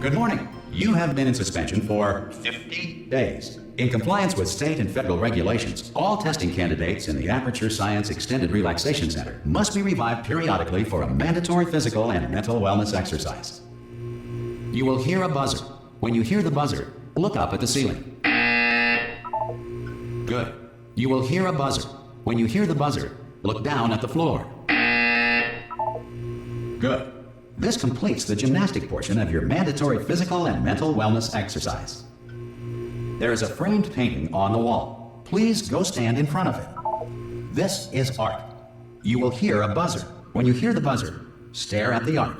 Good morning. You have been in suspension for 50 days. In compliance with state and federal regulations, all testing candidates in the Aperture Science Extended Relaxation Center must be revived periodically for a mandatory physical and mental wellness exercise. You will hear a buzzer. When you hear the buzzer, look up at the ceiling. Good. You will hear a buzzer. When you hear the buzzer, look down at the floor. Good. This completes the gymnastic portion of your mandatory physical and mental wellness exercise. There is a framed painting on the wall. Please go stand in front of it. This is art. You will hear a buzzer. When you hear the buzzer, stare at the art.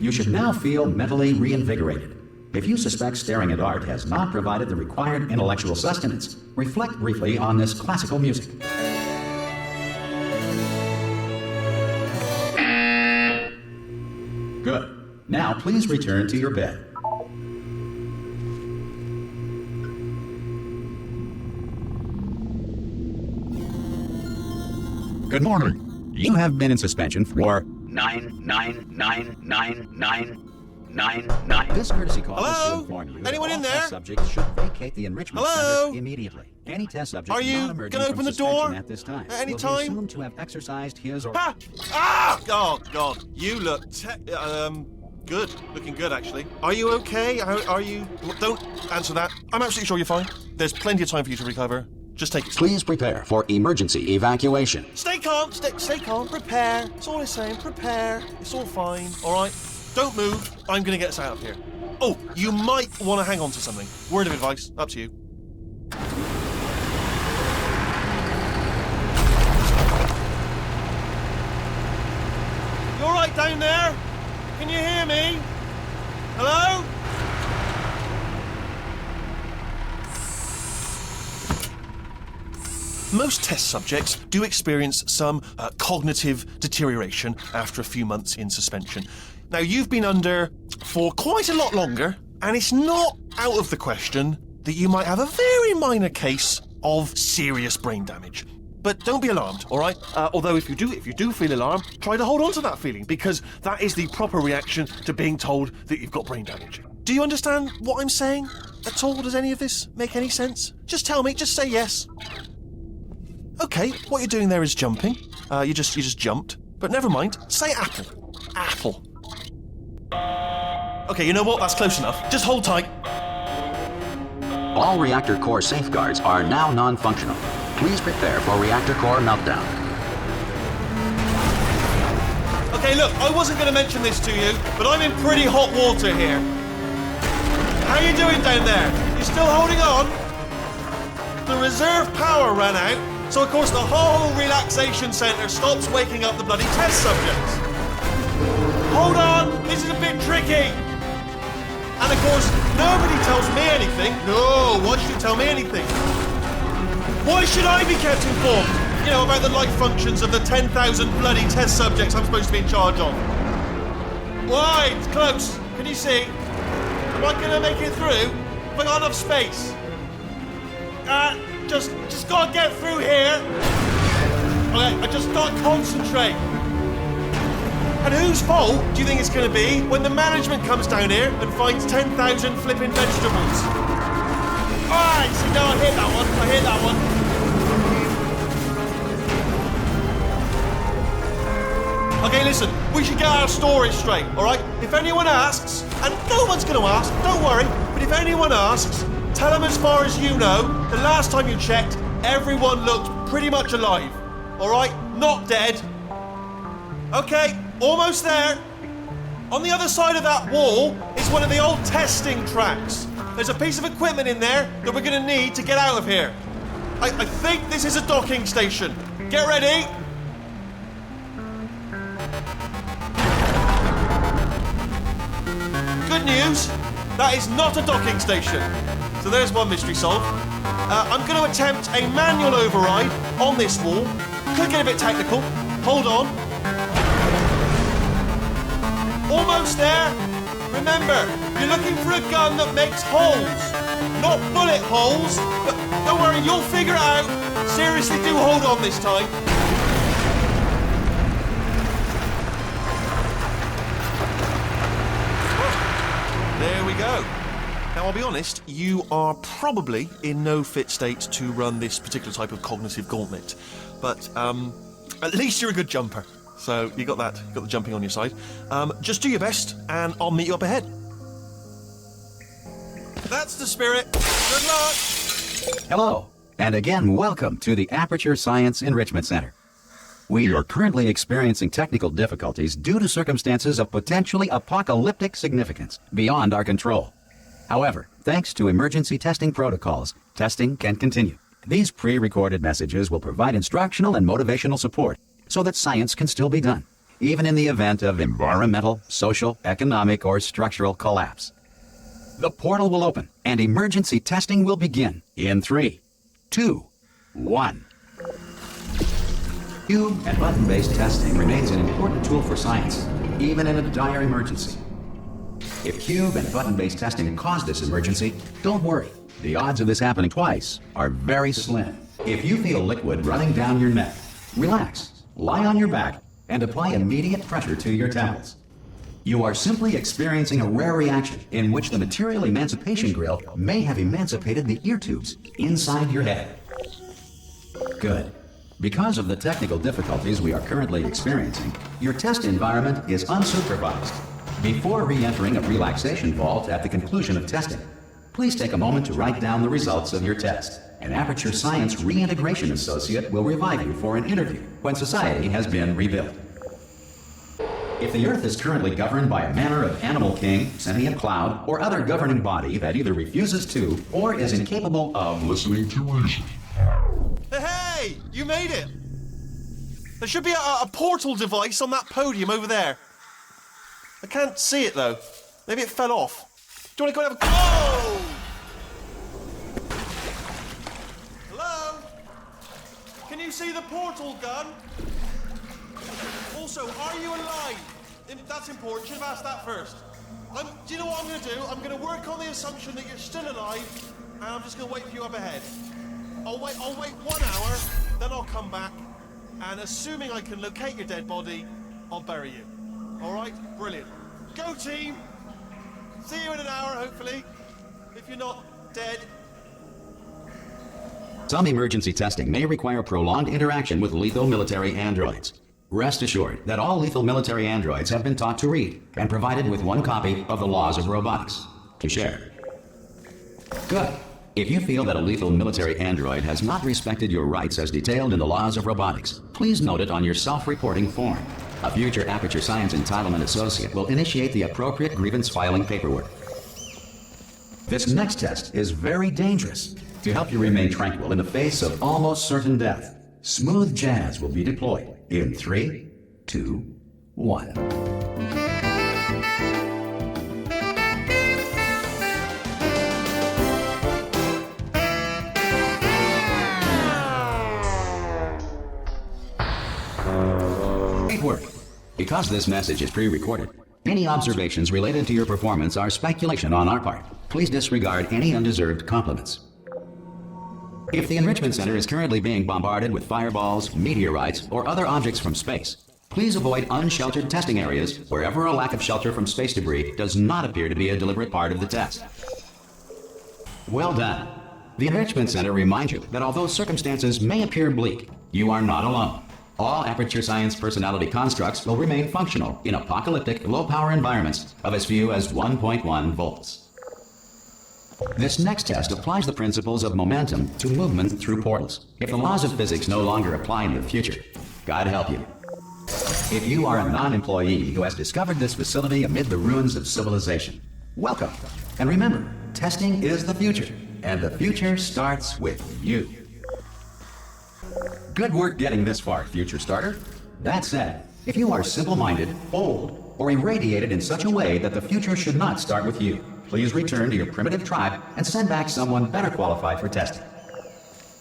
You should now feel mentally reinvigorated. If you suspect staring at art has not provided the required intellectual sustenance, reflect briefly on this classical music. Good. Now please return to your bed. Good morning. You have been in suspension for 9999999. This courtesy call is to inform you Anyone that in all there? test subjects should vacate the enrichment Hello? center immediately. Any test subject Are you not emerging gonna from open the suspension door at this time at any will time? be assumed to have exercised his or... Ha! Ah! Oh, God. You look good. Looking good, actually. Are you okay? Are you... Don't answer that. I'm absolutely sure you're fine. There's plenty of time for you to recover. Just take it slow. Please prepare for emergency evacuation. Stay calm. Stay calm. Prepare. That's all I'm saying. Prepare. It's all fine. All right? Don't move. I'm going to get us out of here. Oh, you might want to hang on to something. Word of advice. Up to you. You all right down there? Can you hear me? Hello? Most test subjects do experience some cognitive deterioration after a few months in suspension. Now, you've been under for quite a lot longer, and it's not out of the question that you might have a very minor case of serious brain damage. But don't be alarmed, all right? Although if you do feel alarmed, try to hold on to that feeling, because that is the proper reaction to being told that you've got brain damage. Do you understand what I'm saying at all? Does any of this make any sense? Just tell me, just say yes. Okay, what you're doing there is jumping. You just jumped. But never mind. Say apple. Apple. Okay, you know what? That's close enough. Just hold tight. All reactor core safeguards are now non-functional. Please prepare for reactor core meltdown. Okay, look, I wasn't going to mention this to you, but I'm in pretty hot water here. How you doing down there? You still holding on? The reserve power ran out, so of course the whole relaxation centre stops waking up the bloody test subjects. Hold on, this is a bit tricky. And of course, nobody tells me anything. No, why should you tell me anything? Why should I be kept informed? You know, about the life functions of the 10,000 bloody test subjects I'm supposed to be in charge of. Why? It's close. Can you see? Am I going to make it through? Have I got enough space? Just gotta get through here. Okay, I just gotta concentrate. And whose fault do you think it's going to be when the management comes down here and finds 10,000 flipping vegetables? Alright, see, no, I hit that one. Okay, listen, we should get our stories straight, alright? If anyone asks, and no one's going to ask, don't worry, but if anyone asks, tell them as far as you know, the last time you checked, everyone looked pretty much alive, alright? Not dead. Okay, almost there. On the other side of that wall is one of the old testing tracks. There's a piece of equipment in there that we're going to need to get out of here. I think this is a docking station. Get ready. Good news, that is not a docking station. So there's one mystery solved. I'm going to attempt a manual override on this wall. Could get a bit technical. Hold on. Almost there. Remember, you're looking for a gun that makes holes. Not bullet holes, but don't worry, you'll figure it out. Seriously, do hold on this time. Now, I'll be honest, you are probably in no fit state to run this particular type of cognitive gauntlet. But at least you're a good jumper. So you got that, you got the jumping on your side. Just do your best, and I'll meet you up ahead. That's the spirit. Good luck. Hello, and again, welcome to the Aperture Science Enrichment Center. We are currently experiencing technical difficulties due to circumstances of potentially apocalyptic significance beyond our control. However, thanks to emergency testing protocols, testing can continue. These pre-recorded messages will provide instructional and motivational support so that science can still be done, even in the event of environmental, social, economic, or structural collapse. The portal will open, and emergency testing will begin in 3, 2, 1. Cube and button-based testing remains an important tool for science, even in a dire emergency. If cube and button-based testing caused this emergency, don't worry. The odds of this happening twice are very slim. If you feel liquid running down your neck, relax, lie on your back, and apply immediate pressure to your temples. You are simply experiencing a rare reaction in which the material emancipation grill may have emancipated the ear tubes inside your head. Good. Because of the technical difficulties we are currently experiencing, your test environment is unsupervised. Before re-entering a relaxation vault at the conclusion of testing, please take a moment to write down the results of your test. An Aperture Science Reintegration Associate will revive you for an interview when society has been rebuilt. If the Earth is currently governed by a manner of animal king, sentient cloud, or other governing body that either refuses to or is incapable of listening to reason. Hey, you made it! There should be a portal device on that podium over there. I can't see it, though. Maybe it fell off. Do you want to go and have a... Oh! Hello? Can you see the portal gun? Also, are you alive? That's important. Should have asked that first. Do you know what I'm going to do? I'm going to work on the assumption that you're still alive, and I'm just going to wait for you up ahead. I'll wait 1 hour, then I'll come back, and assuming I can locate your dead body, I'll bury you. All right? Brilliant. Go team! See you in an hour, hopefully, if you're not dead. Some emergency testing may require prolonged interaction with lethal military androids. Rest assured that all lethal military androids have been taught to read and provided with 1 copy of the Laws of Robotics to share. Good. If you feel that a lethal military android has not respected your rights as detailed in the Laws of Robotics, please note it on your self-reporting form. A future Aperture Science Entitlement Associate will initiate the appropriate grievance filing paperwork. This next test is very dangerous. To help you remain tranquil in the face of almost certain death, smooth jazz will be deployed in 3, 2, 1. Work. Because this message is pre-recorded, any observations related to your performance are speculation on our part. Please disregard any undeserved compliments. If the Enrichment Center is currently being bombarded with fireballs, meteorites, or other objects from space, please avoid unsheltered testing areas wherever a lack of shelter from space debris does not appear to be a deliberate part of the test. Well done. The Enrichment Center reminds you that although circumstances may appear bleak, you are not alone. All Aperture Science personality constructs will remain functional in apocalyptic, low-power environments of as few as 1.1 volts. This next test applies the principles of momentum to movement through portals. If the laws of physics no longer apply in the future, God help you. If you are a non-employee who has discovered this facility amid the ruins of civilization, welcome. And remember, testing is the future, and the future starts with you. Good work getting this far, future starter. That said, if you are simple-minded, bold, or irradiated in such a way that the future should not start with you, please return to your primitive tribe and send back someone better qualified for testing.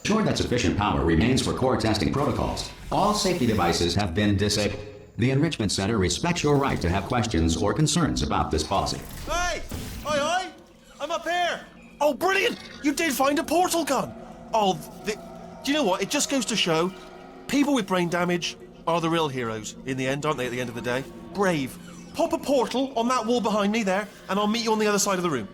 Ensure that sufficient power remains for core testing protocols. All safety devices have been disabled. The Enrichment Center respects your right to have questions or concerns about this policy. Hey! Oi! I'm up here! Oh, brilliant! You did find a portal gun! Oh, do you know what? It just goes to show, people with brain damage are the real heroes in the end, aren't they, at the end of the day? Brave. Pop a portal on that wall behind me there, and I'll meet you on the other side of the room.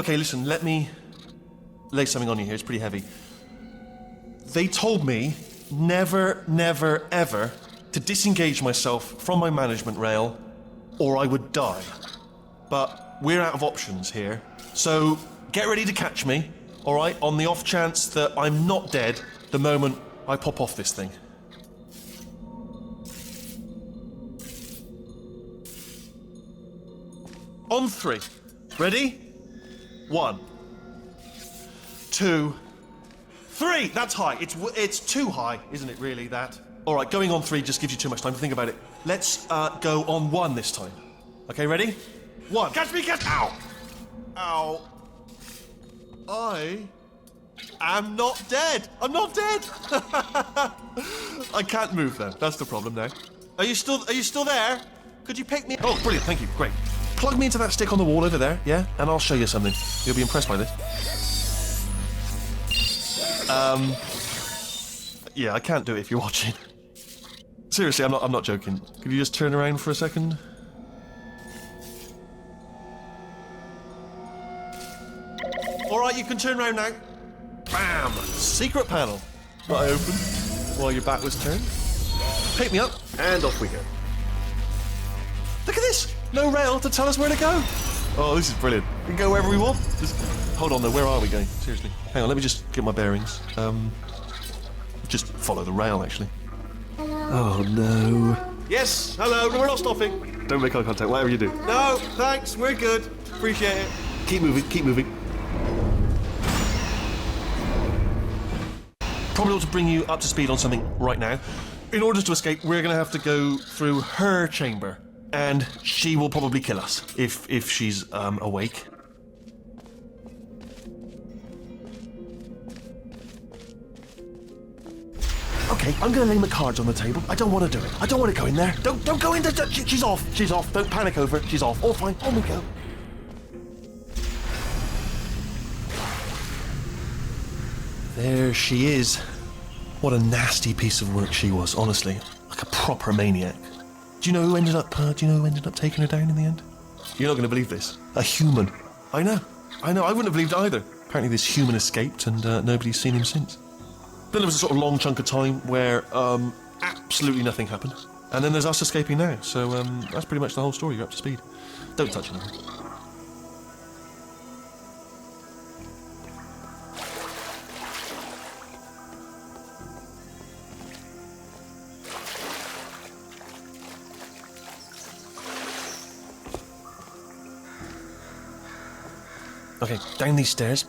Okay, listen, let me lay something on you here. It's pretty heavy. They told me never, never, ever to disengage myself from my management rail or I would die. But we're out of options here. So get ready to catch me, all right, on the off chance that I'm not dead the moment I pop off this thing. On 3. Ready? 1, 2, 3. That's high. It's too high, isn't it, really, that? All right, going on 3 just gives you too much time to think about it. Let's go on 1 this time. Okay, ready? 1. Catch me, catch... Ow! Ow. I am not dead. I'm not dead. I can't move, though. That's the problem now. Are you still there? Could you pick me? Oh, brilliant. Thank you. Great. Plug me into that stick on the wall over there, yeah? And I'll show you something. You'll be impressed by this. Yeah, I can't do it if you're watching. Seriously, I'm not joking. Could you just turn around for a second? Alright, you can turn around now. Bam! Secret panel. That I opened while your back was turned. Pick me up, and off we go. Look at this! No rail to tell us where to go. Oh, this is brilliant. We can go wherever we want. Just hold on though, where are we going? Seriously. Hang on, let me just get my bearings. Just follow the rail, actually. Oh, no. Yes, hello, no, we're not stopping. Don't make eye contact, whatever you do. No, thanks, we're good. Appreciate it. Keep moving, keep moving. Probably ought to bring you up to speed on something right now. In order to escape, we're going to have to go through her chamber. And she will probably kill us, if she's, awake. Okay, I'm gonna lay my cards on the table. I don't want to do it. I don't want to go in there. Don't go in there. She's off. She's off. Don't panic over it. She's off. All fine. On we go. There she is. What a nasty piece of work she was, honestly. Like a proper maniac. Do you know who ended up taking her down in the end? You're not going to believe this. A human. I know. I wouldn't have believed it either. Apparently this human escaped and nobody's seen him since. Then there was a sort of long chunk of time where absolutely nothing happened. And then there's us escaping now. So that's pretty much the whole story. You're up to speed. Don't touch anything. Okay, down these stairs.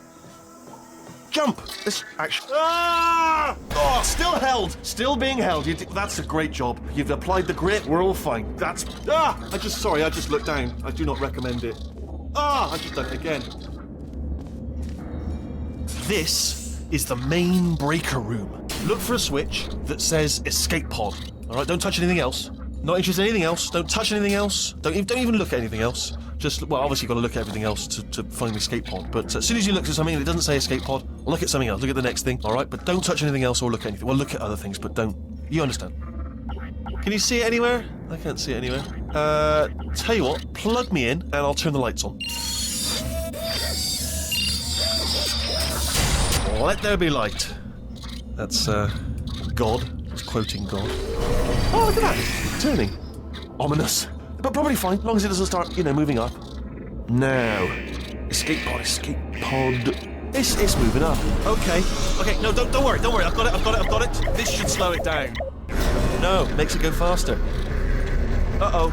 Jump! This action. Ah! Oh, still held. Still being held. That's a great job. You've applied the grit. We're all fine. That's... Ah! I just looked down. I do not recommend it. Ah! I just done it again. This is the main breaker room. Look for a switch that says escape pod. All right, don't touch anything else. Not interested in anything else. Don't touch anything else. Don't even look at anything else. Just, well, obviously you've got to look at everything else to find the escape pod. But as soon as you look at something and it doesn't say escape pod, look at something else. Look at the next thing, all right? But don't touch anything else or look at anything. Well, look at other things, but don't. You understand? Can you see it anywhere? I can't see it anywhere. Tell you what, plug me in and I'll turn the lights on. Let there be light. That's, God. It's quoting God. Oh, look at that. Turning. Ominous. But probably fine, as long as it doesn't start, moving up. Now. Escape pod. It's moving up. Okay, no, don't worry. I've got it. This should slow it down. No, makes it go faster. Uh-oh.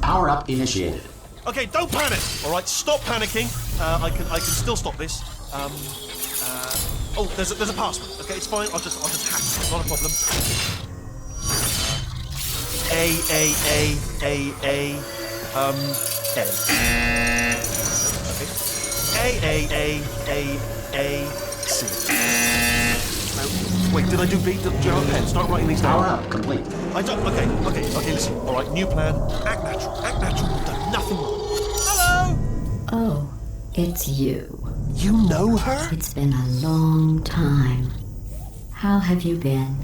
Power up initiated. Okay, don't panic! Alright, stop panicking. I can still stop this. Oh, there's a password. Okay, it's fine, I'll just hack it. It's not a problem. A. Okay. C. Wait, did I do B? Do you have a pen? Start writing these down. Power up complete. I don't. Okay, listen. Alright, new plan. Act natural. You've done nothing wrong. Hello! Oh, it's you. You know her? It's been a long time. How have you been?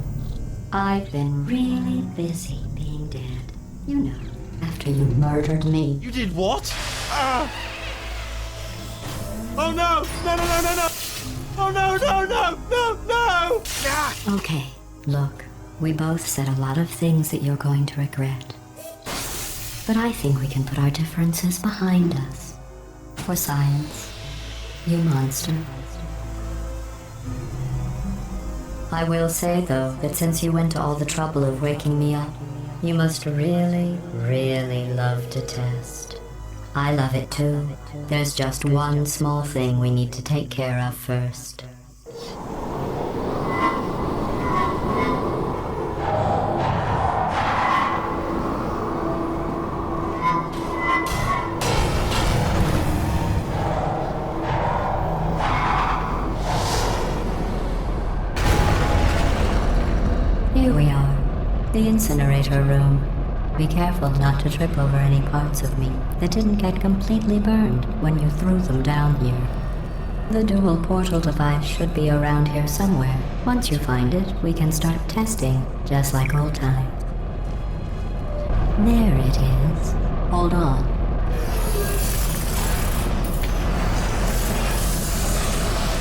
I've been really busy being dead. After you murdered me. You did what? Oh no! No, no, no, no, no! Oh no, no, no, no, no! Ah! Okay, look, we both said a lot of things that you're going to regret. But I think we can put our differences behind us. For science, you monster. I will say, though, that since you went to all the trouble of waking me up, you must really, really love to test. I love it too. There's just one small thing we need to take care of first. Here we are, the Incinerator Room. Be careful not to trip over any parts of me that didn't get completely burned when you threw them down here. The dual portal device should be around here somewhere. Once you find it, we can start testing, just like old times. There it is. Hold on.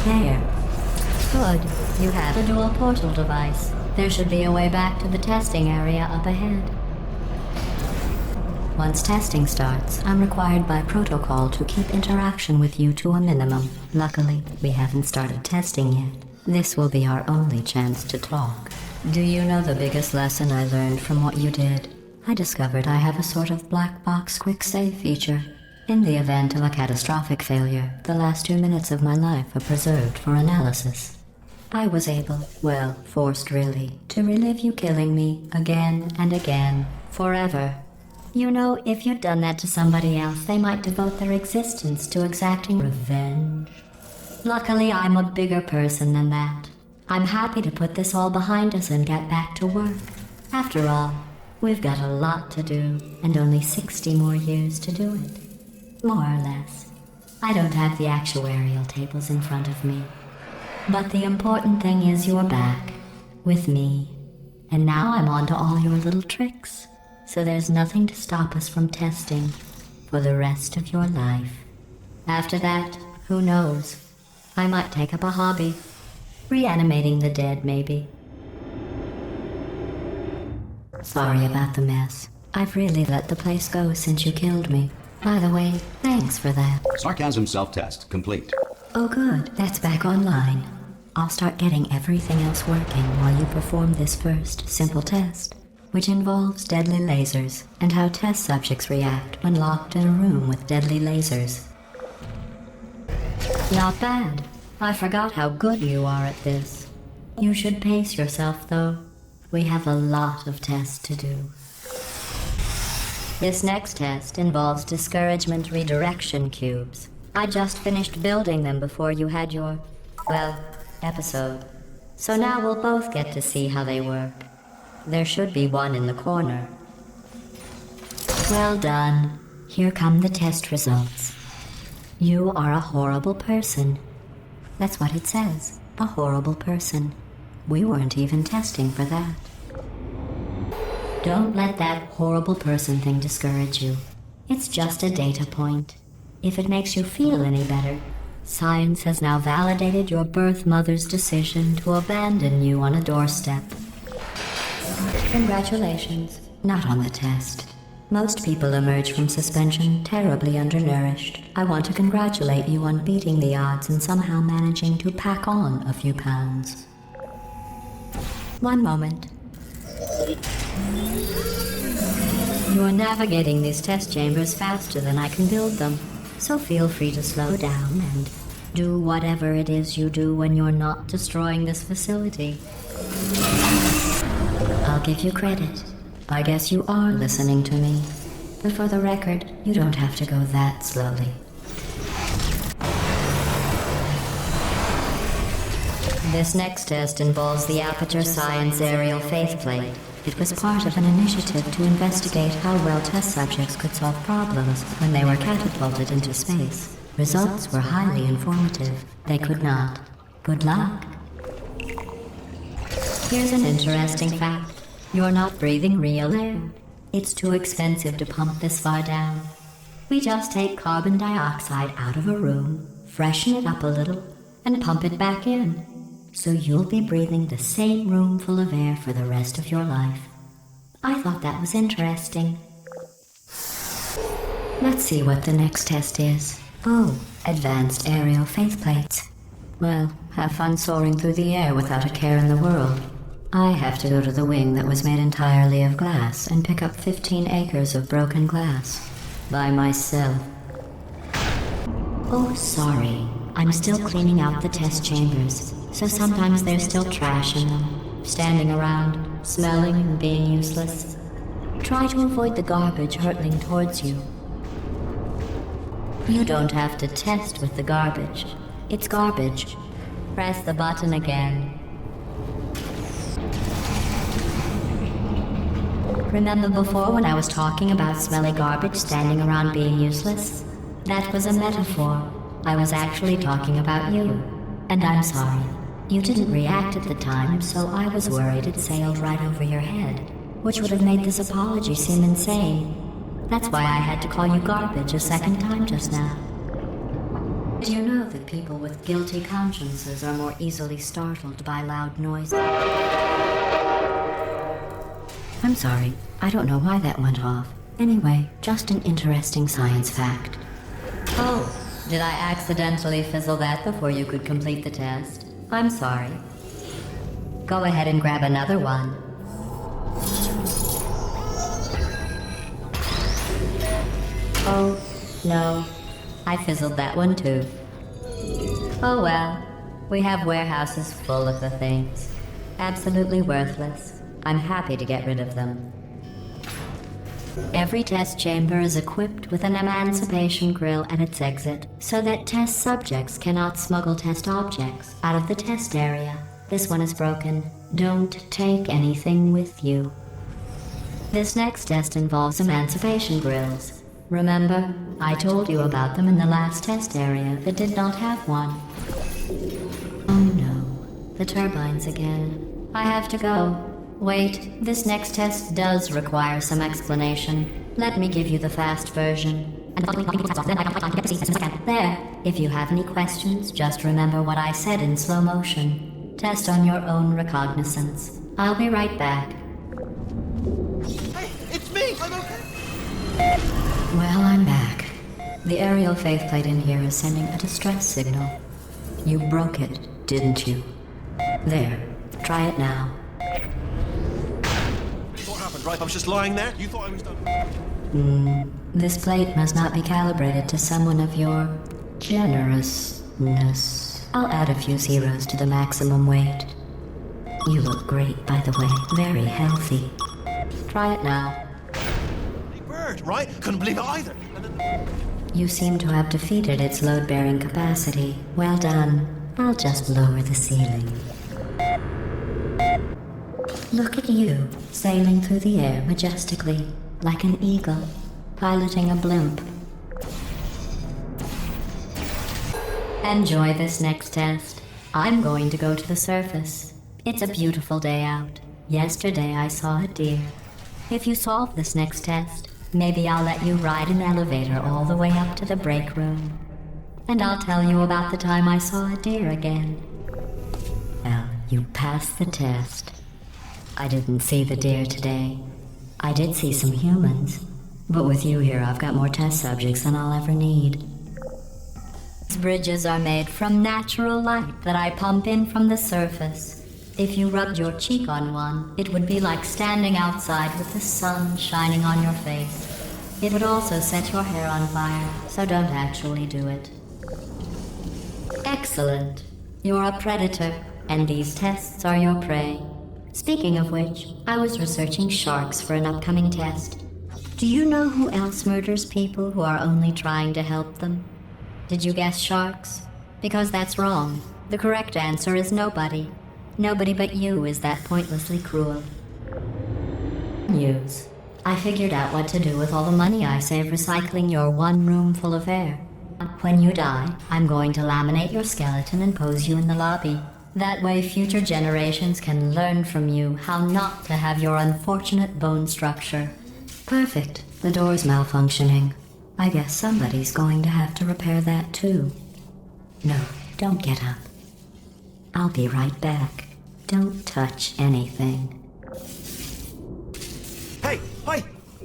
There. Good. You have the dual portal device. There should be a way back to the testing area up ahead. Once testing starts, I'm required by protocol to keep interaction with you to a minimum. Luckily, we haven't started testing yet. This will be our only chance to talk. Do you know the biggest lesson I learned from what you did? I discovered I have a sort of black box quick save feature. In the event of a catastrophic failure, the last 2 minutes of my life are preserved for analysis. I was able, well, forced really, to relive you killing me again and again, forever. You know, if you'd done that to somebody else, they might devote their existence to exacting revenge. Luckily, I'm a bigger person than that. I'm happy to put this all behind us and get back to work. After all, we've got a lot to do, and only 60 more years to do it. More or less. I don't have the actuarial tables in front of me. But the important thing is you're back, with me. And now I'm on to all your little tricks. So there's nothing to stop us from testing for the rest of your life. After that, who knows? I might take up a hobby. Reanimating the dead, maybe. Sorry about the mess. I've really let the place go since you killed me. By the way, thanks for that. Sarcasm self-test complete. Oh good, that's back online. I'll start getting everything else working while you perform this first simple test, which involves deadly lasers and how test subjects react when locked in a room with deadly lasers. Not bad. I forgot how good you are at this. You should pace yourself, though. We have a lot of tests to do. This next test involves discouragement redirection cubes. I just finished building them before you had your, well, episode. So now we'll both get to see how they work. There should be one in the corner. Well done. Here come the test results. You are a horrible person. That's what it says. A horrible person. We weren't even testing for that. Don't let that horrible person thing discourage you. It's just a data point. If it makes you feel any better, science has now validated your birth mother's decision to abandon you on a doorstep. Congratulations. Not on the test. Most people emerge from suspension terribly undernourished. I want to congratulate you on beating the odds and somehow managing to pack on a few pounds. One moment. You are navigating these test chambers faster than I can build them, so feel free to slow down and do whatever it is you do when you're not destroying this facility. I'll give you credit. I guess you are listening to me. But for the record, you don't have to go that slowly. This next test involves the Aperture Science Aerial Faithplate. It was part of an initiative to investigate how well test subjects could solve problems when they were catapulted into space. Results were highly informative. They could not. Good luck. Here's an interesting fact. You're not breathing real air. It's too expensive to pump this far down. We just take carbon dioxide out of a room, freshen it up a little, and pump it back in. So you'll be breathing the same room full of air for the rest of your life. I thought that was interesting. Let's see what the next test is. Oh, advanced aerial faceplates. Well, have fun soaring through the air without a care in the world. I have to go to the wing that was made entirely of glass and pick up 15 acres of broken glass. By myself. Oh, sorry. I'm still cleaning out the test chambers, so sometimes there's still trash in them, standing around, smelling and being useless. Try to avoid the garbage hurtling towards you. You don't have to test with the garbage. It's garbage. Press the button again. Remember before when I was talking about smelly garbage standing around being useless? That was a metaphor. I was actually talking about you. And I'm sorry. You didn't react at the time, so I was worried it sailed right over your head, which would have made this apology seem insane. That's why I had to call you garbage a second time just now. Do you know that people with guilty consciences are more easily startled by loud noises? I'm sorry. I don't know why that went off. Anyway, just an interesting science fact. Oh, did I accidentally fizzle that before you could complete the test? I'm sorry. Go ahead and grab another one. Oh, no. I fizzled that one too. Oh well. We have warehouses full of the things. Absolutely worthless. I'm happy to get rid of them. Every test chamber is equipped with an emancipation grill at its exit, so that test subjects cannot smuggle test objects out of the test area. This one is broken. Don't take anything with you. This next test involves emancipation grills. Remember, I told you about them in the last test area that did not have one. Oh no, the turbines again. I have to go. Wait, this next test does require some explanation. Let me give you the fast version. There, if you have any questions, just remember what I said in slow motion. Test on your own recognizance. I'll be right back. Hey, it's me! I'm okay! Well, I'm back. The aerial faceplate in here is sending a distress signal. You broke it, didn't you? There, try it now. What happened, right? I was just lying there? You thought I was done? This plate must not be calibrated to someone of your generousness. I'll add a few zeros to the maximum weight. You look great, by the way. Very healthy. Try it now. Bird, right? Couldn't believe it either. You seem to have defeated its load-bearing capacity. Well done. I'll just lower the ceiling. Look at you, sailing through the air majestically, like an eagle, piloting a blimp. Enjoy this next test. I'm going to go to the surface. It's a beautiful day out. Yesterday I saw a deer. If you solve this next test, maybe I'll let you ride an elevator all the way up to the break room. And I'll tell you about the time I saw a deer again. Well, you passed the test. I didn't see the deer today. I did see some humans. But with you here, I've got more test subjects than I'll ever need. These bridges are made from natural light that I pump in from the surface. If you rubbed your cheek on one, it would be like standing outside with the sun shining on your face. It would also set your hair on fire, so don't actually do it. Excellent. You're a predator, and these tests are your prey. Speaking of which, I was researching sharks for an upcoming test. Do you know who else murders people who are only trying to help them? Did you guess sharks? Because that's wrong. The correct answer is nobody. Nobody but you is that pointlessly cruel. News. I figured out what to do with all the money I save recycling your one room full of air. When you die, I'm going to laminate your skeleton and pose you in the lobby. That way future generations can learn from you how not to have your unfortunate bone structure. Perfect. The door's malfunctioning. I guess somebody's going to have to repair that too. No, don't get up. I'll be right back. Don't touch anything. Hey,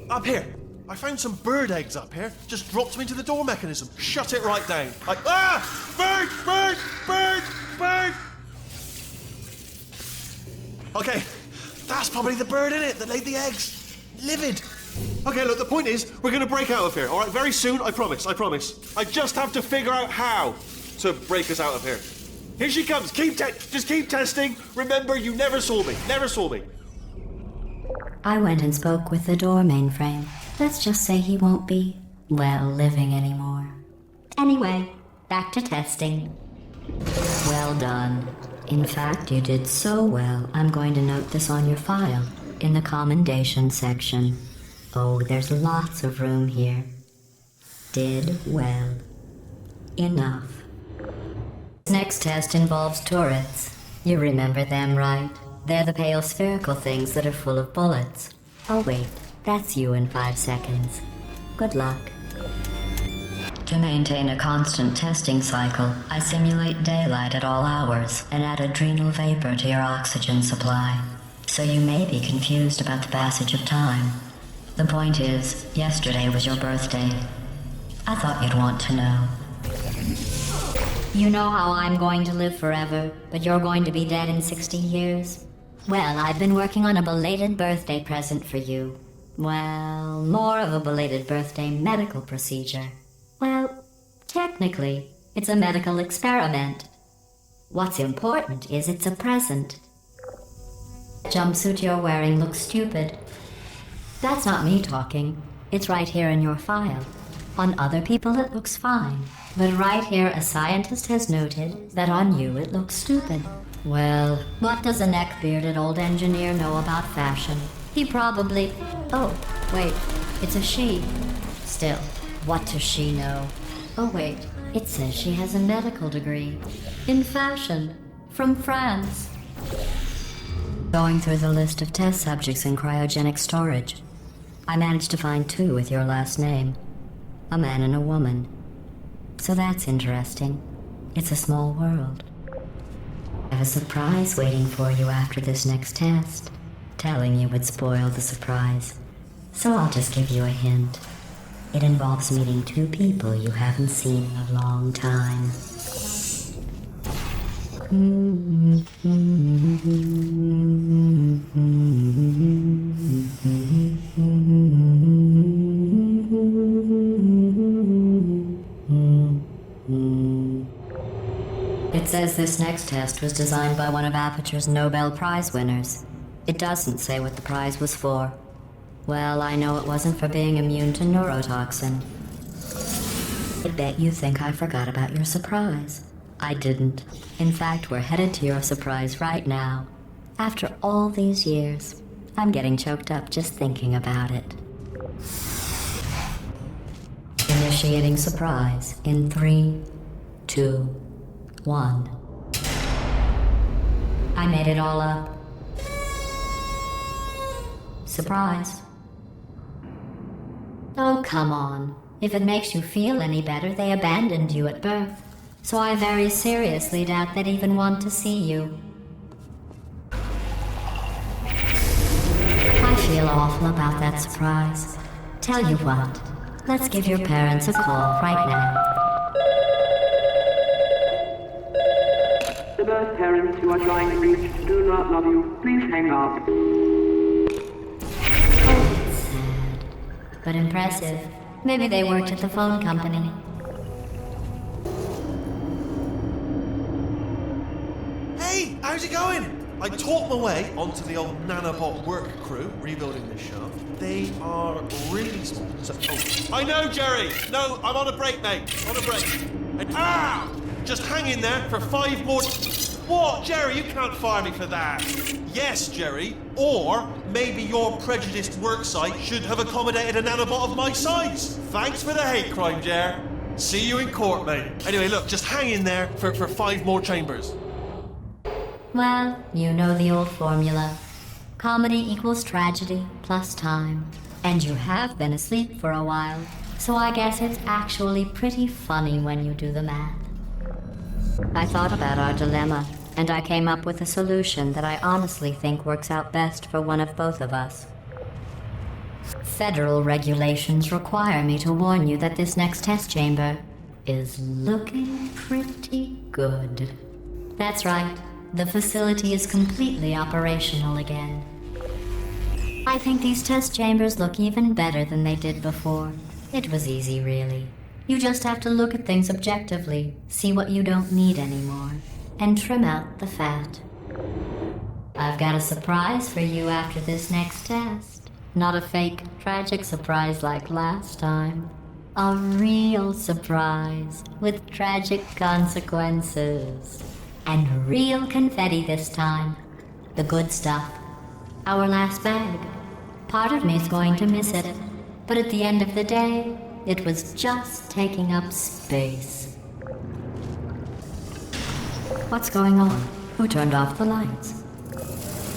up here. I found some bird eggs up here. Just dropped them into the door mechanism. Shut it right down. Bird! Okay, that's probably the bird in it that laid the eggs. Livid. Okay, look, the point is, we're gonna break out of here, all right? Very soon, I promise. I just have to figure out how to break us out of here. Here she comes. Just keep testing. Remember, you never saw me. I went and spoke with the door mainframe. Let's just say he won't be, well, living anymore. Anyway, back to testing. Well done. In fact, you did so well, I'm going to note this on your file, in the commendation section. Oh, there's lots of room here. Did well. Enough. Next test involves turrets. You remember them, right? They're the pale spherical things that are full of bullets. Oh wait, that's you in 5 seconds. Good luck. To maintain a constant testing cycle, I simulate daylight at all hours and add adrenal vapor to your oxygen supply. So you may be confused about the passage of time. The point is, yesterday was your birthday. I thought you'd want to know. You know how I'm going to live forever, but you're going to be dead in 60 years? Well, I've been working on a belated birthday present for you. Well, more of a belated birthday medical procedure. Well, technically, it's a medical experiment. What's important is it's a present. The jumpsuit you're wearing looks stupid. That's not me talking. It's right here in your file. On other people it looks fine. But right here a scientist has noted that on you it looks stupid. Well, what does a neck-bearded old engineer know about fashion? He probably... Oh, wait, it's a she. Still, what does she know? Oh wait, it says she has a medical degree. In fashion. From France. Going through the list of test subjects in cryogenic storage, I managed to find 2 with your last name. A man and a woman. So that's interesting. It's a small world. I have a surprise waiting for you after this next test. Telling you would spoil the surprise. So I'll just give you a hint. It involves meeting 2 people you haven't seen in a long time. It says this next test was designed by one of Aperture's Nobel Prize winners. It doesn't say what the prize was for. Well, I know it wasn't for being immune to neurotoxin. I bet you think I forgot about your surprise. I didn't. In fact, we're headed to your surprise right now. After all these years, I'm getting choked up just thinking about it. Initiating surprise in 3, 2, 1. I made it all up. Surprise. Oh, come on. If it makes you feel any better, they abandoned you at birth. So I very seriously doubt they'd even want to see you. I feel awful about that surprise. Tell you what, let's give your parents a call right now. The birth parents you are trying to reach do not love you. Please hang up. Oh, it's sad, but impressive. Maybe they worked at the phone company. Hey, how's it going? I talked my way onto the old nanobot work crew rebuilding this shaft. They are really small. So, I know, Jerry. No, I'm on a break, mate. On a break. And, just hang in there for 5 more... What, Jerry? You can't fire me for that. Yes, Jerry. Or maybe your prejudiced worksite should have accommodated a nanobot of my size. Thanks for the hate crime, Jer. See you in court, mate. Anyway, look, just hang in there for 5 more chambers. Well, you know the old formula. Comedy equals tragedy plus time. And you have been asleep for a while, so I guess it's actually pretty funny when you do the math. I thought about our dilemma, and I came up with a solution that I honestly think works out best for one of both of us. Federal regulations require me to warn you that this next test chamber is looking pretty good. That's right, the facility is completely operational again. I think these test chambers look even better than they did before. It was easy, really. You just have to look at things objectively, see what you don't need anymore, and trim out the fat. I've got a surprise for you after this next test. Not a fake, tragic surprise like last time. A real surprise with tragic consequences. And real confetti this time. The good stuff. Our last bag. Part of me's going to miss it, but at the end of the day, it was just taking up space. What's going on? Who turned off the lights?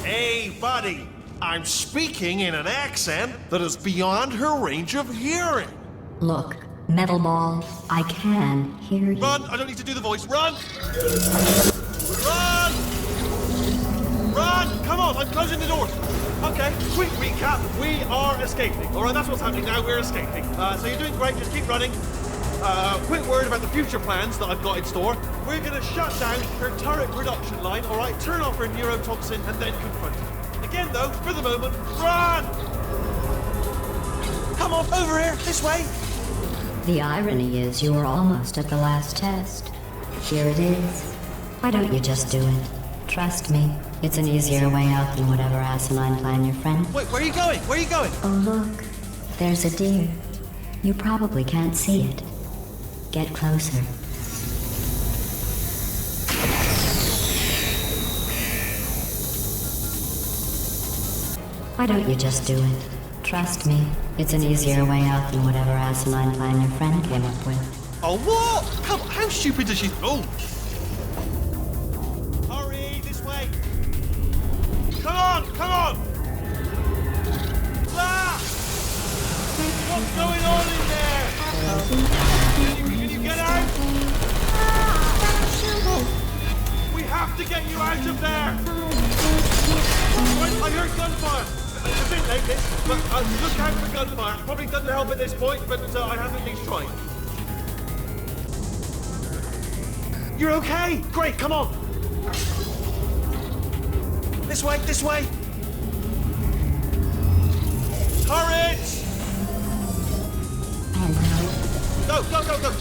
Hey, buddy. I'm speaking in an accent that is beyond her range of hearing. Look, Metal Ball, I can hear you. Run! I don't need to do the voice. Run! Run! Run! Come on, I'm closing the doors. Okay, quick recap. We are escaping. All right, that's what's happening now. We're escaping. So you're doing great. Just keep running. Quick word about the future plans that I've got in store. We're going to shut down her turret production line, all right? Turn off her neurotoxin and then confront her. Again, though, for the moment, run! Come on, over here, this way. The irony is you were almost at the last test. Here it is. Why don't you just do it? Trust me, it's an easier way out than whatever asinine plan your friend. Wait, where are you going? Where are you going? Oh, look. There's a deer. You probably can't see it. Get closer. Why don't you just do it? Trust me, it's an easier way out than whatever asinine plan your friend came up with. Oh, what? Come on, how stupid does she... Oh! Hurry, this way! Come on, come on! Ah! What's going on in there? Can you get out? We have to get you out of there! Right, I heard gunfire! It's a bit late, this, but look out for gunfire. Probably doesn't help at this point, but I have at least tried. You're okay? Great, come on! This way, this way! Courage! Go, go, go, go!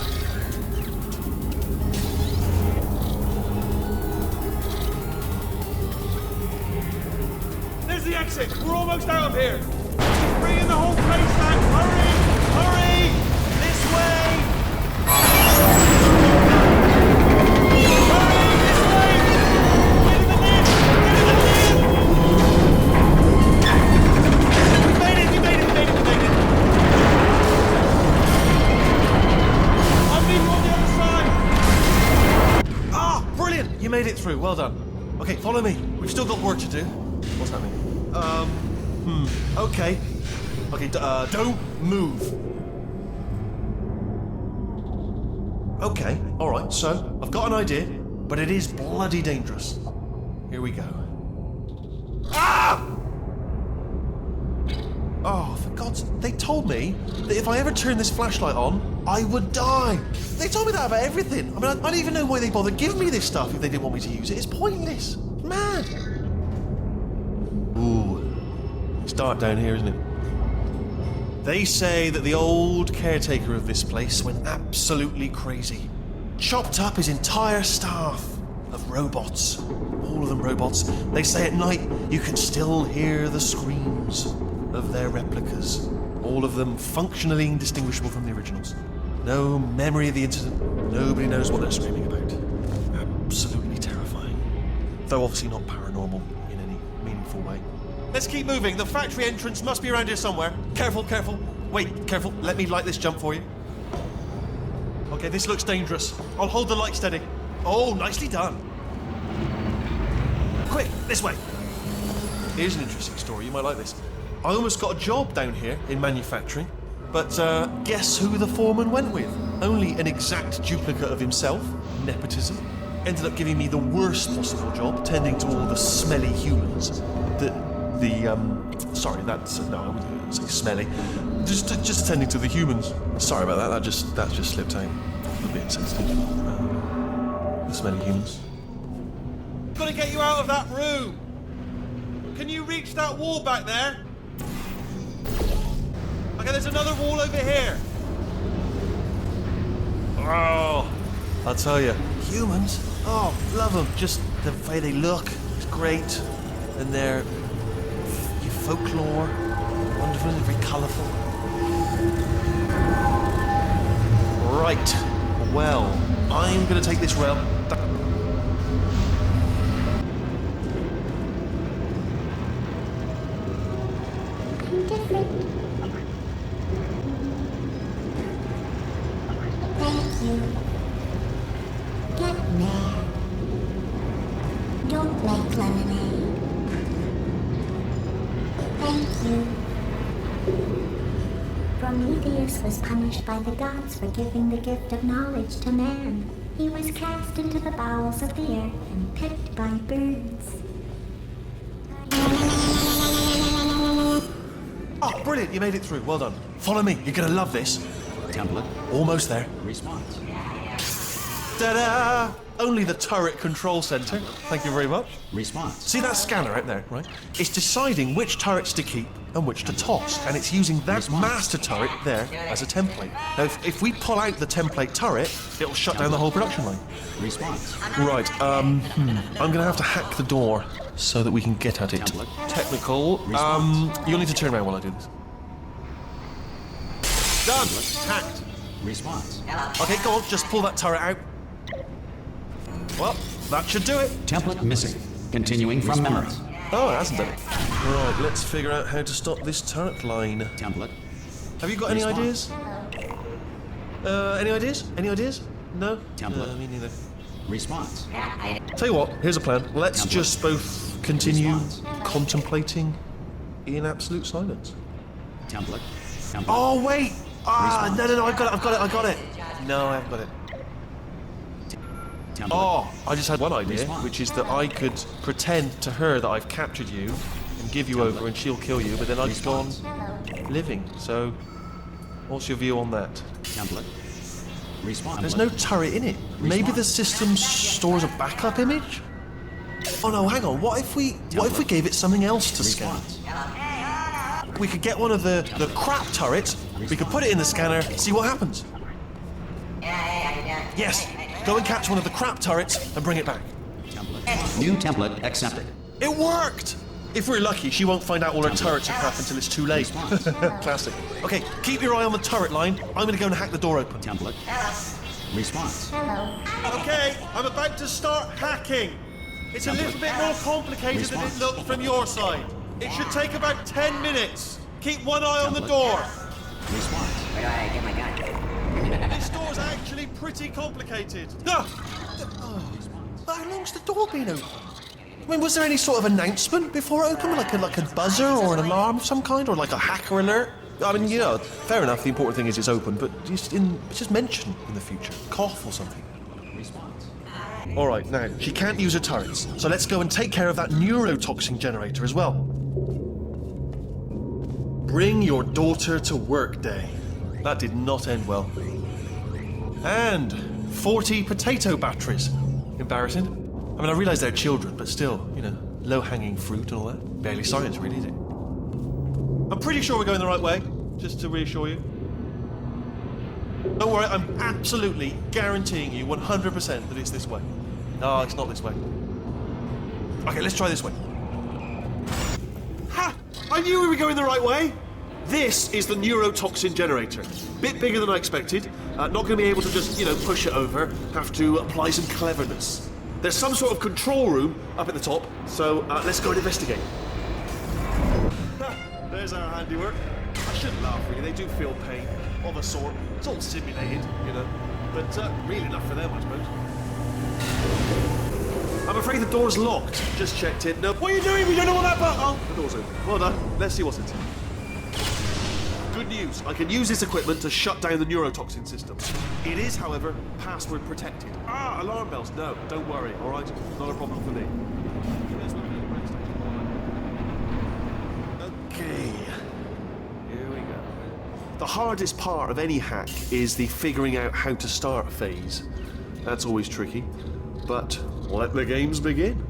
There's the exit! We're almost out of here! Just bringing the whole place down! Hurry! Hurry! This way! Hurry! This way! Get in the lift! Get in the lift! We made it! We made it! We made it! We made it! I'll meet you on the other side! Ah! Brilliant! You made it through. Well done. Okay, follow me. We've still got work to do. What's happening? Okay. Okay, don't move. Okay, alright, so I've got an idea, but it is bloody dangerous. Here we go. Ah! Oh, for God's sake, they told me that if I ever turn this flashlight on, I would die. They told me that about everything. I mean, I don't even know why they bothered giving me this stuff if they didn't want me to use it. It's pointless. Mad. Ooh, it's dark down here, isn't it? They say that the old caretaker of this place went absolutely crazy. Chopped up his entire staff of robots. All of them robots. They say at night you can still hear the screams of their replicas. All of them functionally indistinguishable from the originals. No memory of the incident. Nobody knows what they're screaming about. Absolutely terrifying. Though obviously not paranormal in any meaningful way. Let's keep moving. The factory entrance must be around here somewhere. Careful, careful. Wait, careful. Let me light this jump for you. Okay, this looks dangerous. I'll hold the light steady. Oh, nicely done. Quick, this way. Here's an interesting story. You might like this. I almost got a job down here in manufacturing, but guess who the foreman went with? Only an exact duplicate of himself. Nepotism. ended up giving me the worst possible job, tending to all the smelly humans. Sorry, that's no, I wouldn't say smelly. Just tending to the humans. Sorry about that. That just slipped out. A bit insensitive. The smelly humans. Gotta get you out of that room. Can you reach that wall back there? Okay, there's another wall over here. Oh, I'll tell you, humans. Oh, love them. Just the way they look is great, and their folklore, wonderful and very colourful. Right. Well, I'm going to take this rail. Thank you. Get mad. Don't make lemonade. Thank you. Prometheus was punished by the gods for giving the gift of knowledge to man. He was cast into the bowels of the earth and picked by birds. Oh, brilliant, you made it through. Well done. Follow me, you're going to love this. Template. Almost there. Response. Ta-da! Only the turret control center. Thank you very much. Response. See that scanner out there, right? It's deciding which turrets to keep and which to toss, and it's using that master turret there as a template. Now, if we pull out the template turret, it'll shut down the whole production line. Response. Right, I'm gonna have to hack the door so that we can get at it. Template. Technical. You'll need to turn around while I do this. Done! Hacked. Response. Okay, go on, just pull that turret out. Well, that should do it. Template missing. Continuing from memory. Oh, it hasn't done it. Right, let's figure out how to stop this turret line. Template. Have you got any ideas? Any ideas? Any ideas? No? Template. Me neither. Response. Tell you what, here's a plan. Let's Template. just both continue Response. contemplating in absolute silence. Template. Template. Oh, wait! Ah, Response. no, I got it. No, I haven't got it. Template. Oh, I just had one idea, Response. which is that I could pretend to her that I've captured you and give you over and she'll kill you, but then I've gone living. So, what's your view on that? Template. Response. There's no turret in it. Maybe the system stores a backup image? Oh no, hang on. What if we gave it something else to scan? Response. We could get one of the crap turrets, we could put it in the scanner, see what happens. Yes, go and catch one of the crap turrets and bring it back. Template. New template accepted. It worked! If we're lucky, she won't find out all her turrets are crap until it's too late. Response. Classic. Okay, keep your eye on the turret line. I'm gonna go and hack the door open. Template. Response. Hello. Okay, I'm about to start hacking. It's a little bit more complicated than it looked from your side. It should take about 10 minutes. Keep one eye on the door. Response. Where do I get my gun? This door's actually pretty complicated. No! How long's the door been open? I mean, was there any sort of announcement before it opened? Like a buzzer or an alarm of some kind? Or like a hacker alert? I mean, you know, fair enough, the important thing is it's open, but just mention in the future. Cough or something. Response. Alright, now, she can't use her turrets, so let's go and take care of that neurotoxin generator as well. Bring your daughter to work day. That did not end well. And 40 potato batteries. Embarrassing. I mean, I realise they're children, but still, you know, low-hanging fruit and all that. Barely science, really, is it? I'm pretty sure we're going the right way, just to reassure you. Don't worry, I'm absolutely guaranteeing you 100% that it's this way. No, it's not this way. Okay, let's try this way. Ha! I knew we were going the right way! This is the neurotoxin generator. Bit bigger than I expected. Not going to be able to just, you know, push it over. Have to apply some cleverness. There's some sort of control room up at the top, so let's go and investigate. There's our handiwork. I shouldn't laugh, really. They do feel pain of a sort. It's all simulated, you know. But real enough for them, I suppose. I'm afraid the door's locked. Just checked it. No. What are you doing? We don't know what that button. Oh, the door's open. Well done. Let's see what's inside. Good news, I can use this equipment to shut down the neurotoxin system. It is, however, password protected. Alarm bells. No, don't worry, alright? Not a problem for me. Okay, here we go. The hardest part of any hack is the figuring out how to start phase. That's always tricky, but let the games begin.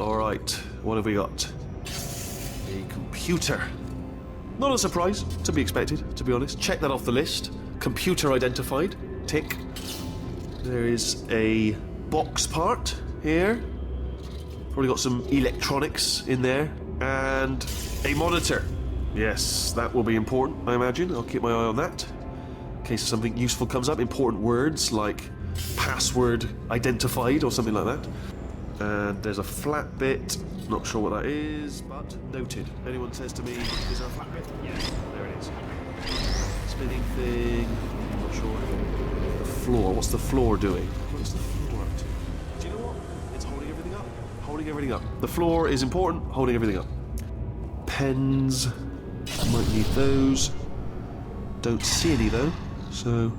Alright, what have we got? A computer. Not a surprise, to be expected, to be honest. Check that off the list. Computer identified. Tick. There is a box part here. Probably got some electronics in there. And a monitor. Yes, that will be important, I imagine. I'll keep my eye on that. In case something useful comes up. Important words like password identified or something like that. And there's a flat bit. Not sure what that is, but noted. Anyone says to me, is there a flat bit? Yes, there it is. Spinning thing. Not sure. The floor. What's the floor doing? What's the floor up to? Do you know what? It's holding everything up. Holding everything up. The floor is important. Holding everything up. Pens. Might need those. Don't see any though. So,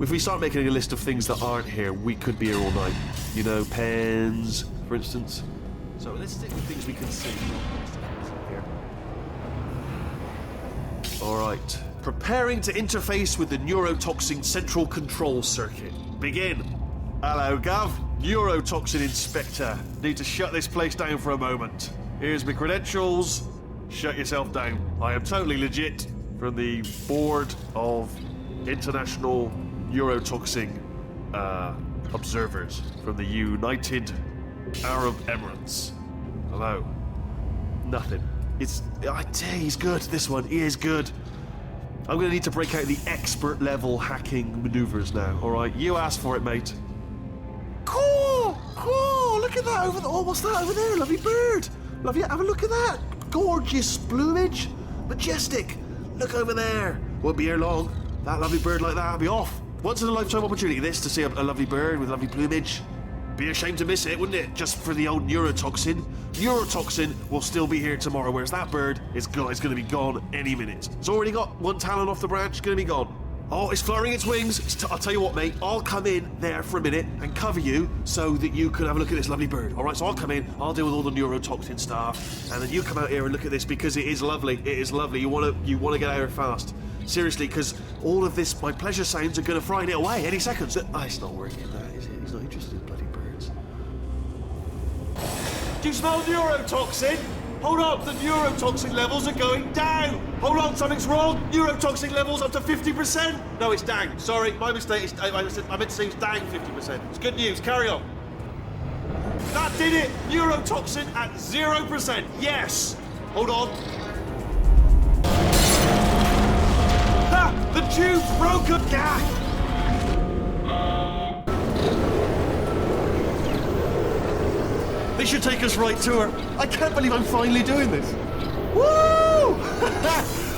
if we start making a list of things that aren't here, we could be here all night. You know, pens, for instance. So let's stick with things we can see. Alright. Preparing to interface with the neurotoxin central control circuit. Begin. Hello, Gov. Neurotoxin Inspector. Need to shut this place down for a moment. Here's my credentials. Shut yourself down. I am totally legit. From the Board of International Neurotoxin Observers from the United Arab Emirates. Hello. Nothing. I tell you, he's good, this one. He is good. I'm going to need to break out the expert level hacking maneuvers now, alright? You asked for it, mate. Cool! Cool! Look at that over there. Oh, what's that over there? Lovely bird. Lovely. Have a look at that. Gorgeous plumage. Majestic. Look over there. Won't be here long. That lovely bird like that will be off. Once in a lifetime opportunity, this, to see a lovely bird with lovely plumage. Be a shame to miss it, wouldn't it? Just for the old neurotoxin. Neurotoxin will still be here tomorrow, whereas that bird is going to be gone any minute. It's already got one talon off the branch, going to be gone. Oh, it's fluttering its wings. I'll tell you what, mate. I'll come in there for a minute and cover you so that you can have a look at this lovely bird. All right, so I'll come in. I'll deal with all the neurotoxin stuff, and then you come out here and look at this because it is lovely. It is lovely. You want to get out here fast. Seriously, because all of this, my pleasure sounds are going to frighten it away any second. It's not working, that is it? He's not interested in bloody birds. Do you smell neurotoxin? Hold up, the neurotoxin levels are going down. Hold on, something's wrong. Neurotoxin levels up to 50%. No, it's down. Sorry, my mistake. I meant to say it's down 50%. It's good news. Carry on. That did it. Neurotoxin at 0%. Yes. Hold on. The tube's broken! This should take us right to her. I can't believe I'm finally doing this. Woo!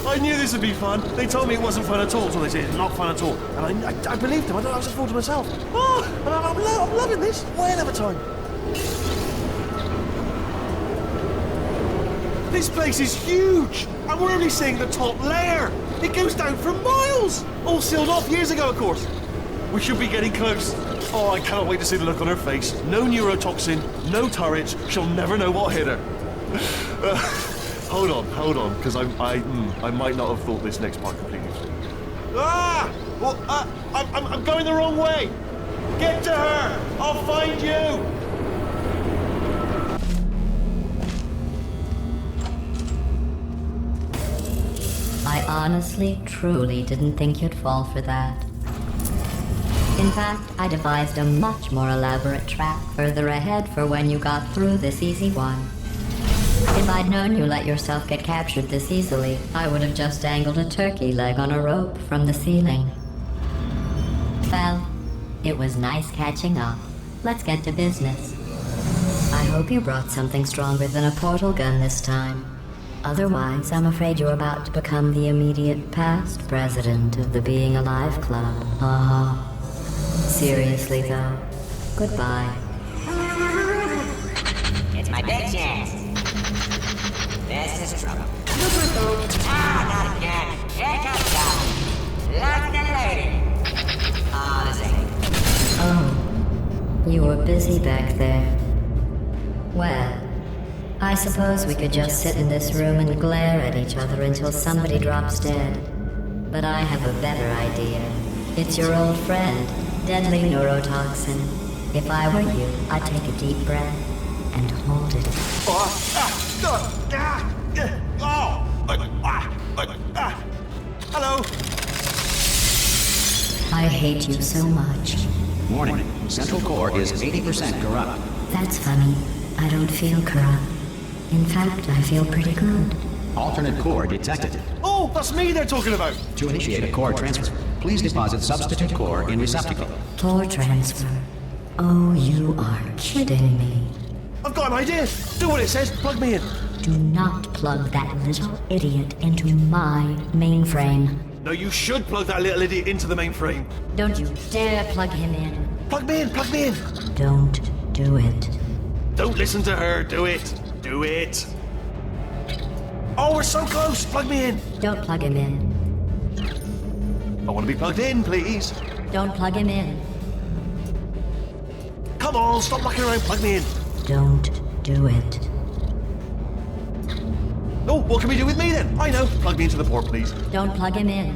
I knew this would be fun. They told me it wasn't fun at all, so they said it's not fun at all. And I believed them. I was just thought to myself, oh, I'm loving this. Whale of a time. This place is huge, and we're only seeing the top layer. It goes down for miles. All sealed off years ago, of course. We should be getting close. Oh, I cannot wait to see the look on her face. No neurotoxin, no turrets. She'll never know what hit her. Hold on, because I might not have thought this next part completely through. Well, I'm going the wrong way. Get to her. I'll find you. I honestly, truly didn't think you'd fall for that. In fact, I devised a much more elaborate trap further ahead for when you got through this easy one. If I'd known you let yourself get captured this easily, I would have just dangled a turkey leg on a rope from the ceiling. Well, it was nice catching up. Let's get to business. I hope you brought something stronger than a portal gun this time. Otherwise, I'm afraid you're about to become the immediate past president of the Being Alive Club. Seriously, though. Goodbye. It's my big chance. This is trouble. Not again. Shake up, guy. Like the lady. Ah, this ain't. Oh, you were busy back there. Well, I suppose we could just sit in this room and glare at each other until somebody drops dead. But I have a better idea. It's your old friend, deadly neurotoxin. If I were you, I'd take a deep breath and hold it. Hello. I hate you so much. Warning, central core is 80% corrupt. That's funny. I don't feel corrupt. In fact, I feel pretty good. Alternate core detected. Oh, that's me they're talking about. To initiate a core transfer, please deposit substitute core in receptacle. Core transfer. Oh, you are kidding me. I've got an idea. Do what it says. Plug me in. Do not plug that little idiot into my mainframe. No, you should plug that little idiot into the mainframe. Don't you dare plug him in. Plug me in. Plug me in. Don't do it. Don't listen to her. Do it. Do it. Oh, we're so close. Plug me in. Don't plug him in. I want to be plugged in, please. Don't plug him in. Come on, stop mucking around. Plug me in. Don't do it. Oh, what can we do with me then? I know. Plug me into the port, please. Don't plug him in.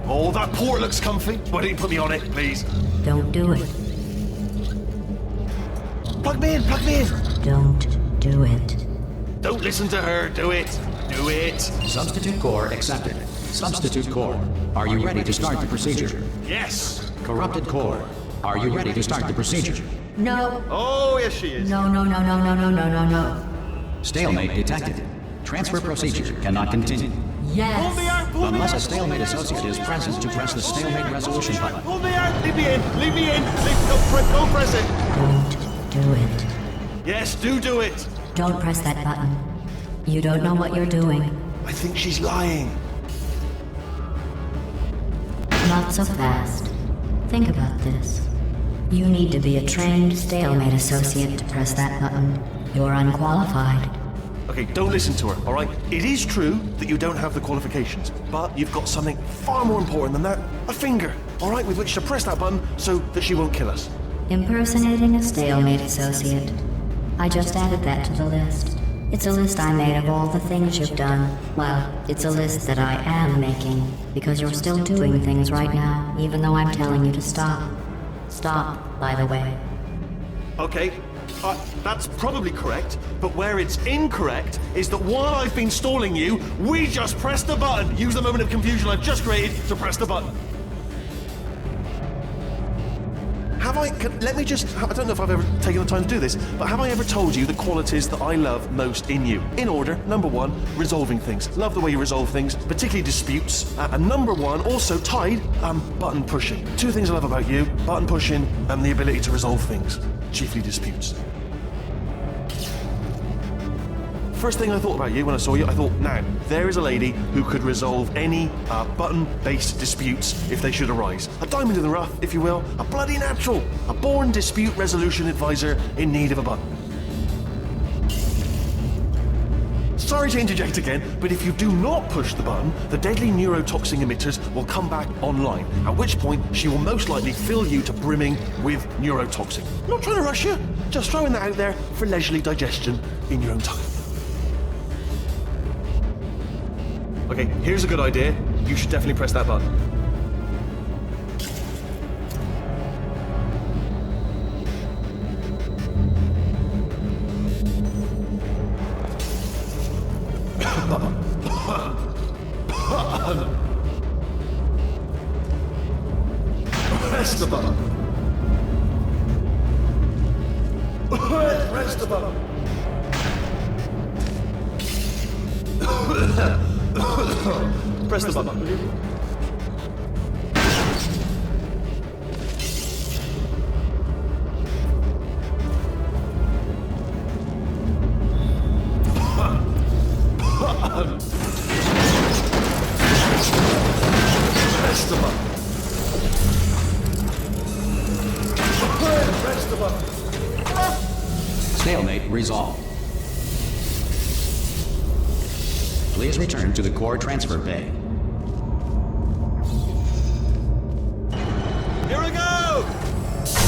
Oh, that port looks comfy. Why don't you put me on it, please? Don't do it. Plug me in. Plug me in. Don't do it. Don't listen to her. Do it. Do it. Substitute core accepted. Substitute core, are you ready to start the procedure? Yes. Corrupted core, are you ready to start the procedure? No. Oh, yes, she is. No, no, no, no, no, no, no, no, no. Stalemate detected. Transfer procedure cannot continue. Pull me Yes. out. Pull me Unless a out. stalemate associate is present to press the stalemate resolution button. Pull me out. Leave me in. Leave me in. Don't press it. Don't do it. Yes, do it. Don't press that button. You don't know what you're doing. I think she's lying. Not so fast. Think about this. You need to be a trained stalemate associate to press that button. You're unqualified. Okay, don't listen to her, all right? It is true that you don't have the qualifications, but you've got something far more important than that. A finger, all right, with which to press that button so that she won't kill us. Impersonating a stalemate associate. I just added that to the list. It's a list I made of all the things you've done. Well, it's a list that I am making, because you're still doing things right now, even though I'm telling you to stop. Stop, by the way. Okay, that's probably correct, but where it's incorrect is that while I've been stalling you, we just pressed the button. Use the moment of confusion I've just created to press the button. Let me just, I don't know if I've ever taken the time to do this, but have I ever told you the qualities that I love most in you? In order, number one, resolving things. Love the way you resolve things, particularly disputes. And number one, also tied, button pushing. Two things I love about you, button pushing and the ability to resolve things, chiefly disputes. First thing I thought about you when I saw you, I thought, now, there is a lady who could resolve any button-based disputes if they should arise. A diamond in the rough, if you will, a bloody natural, a born dispute resolution advisor in need of a button. Sorry to interject again, but if you do not push the button, the deadly neurotoxin emitters will come back online, at which point she will most likely fill you to brimming with neurotoxin. Not trying to rush you, just throwing that out there for leisurely digestion in your own time. Okay, here's a good idea. You should definitely press that button. Press the button. Press the button. Press the button. Press the button. Press the button. Stalemate resolved. Please return to the core transfer bay. Here I go!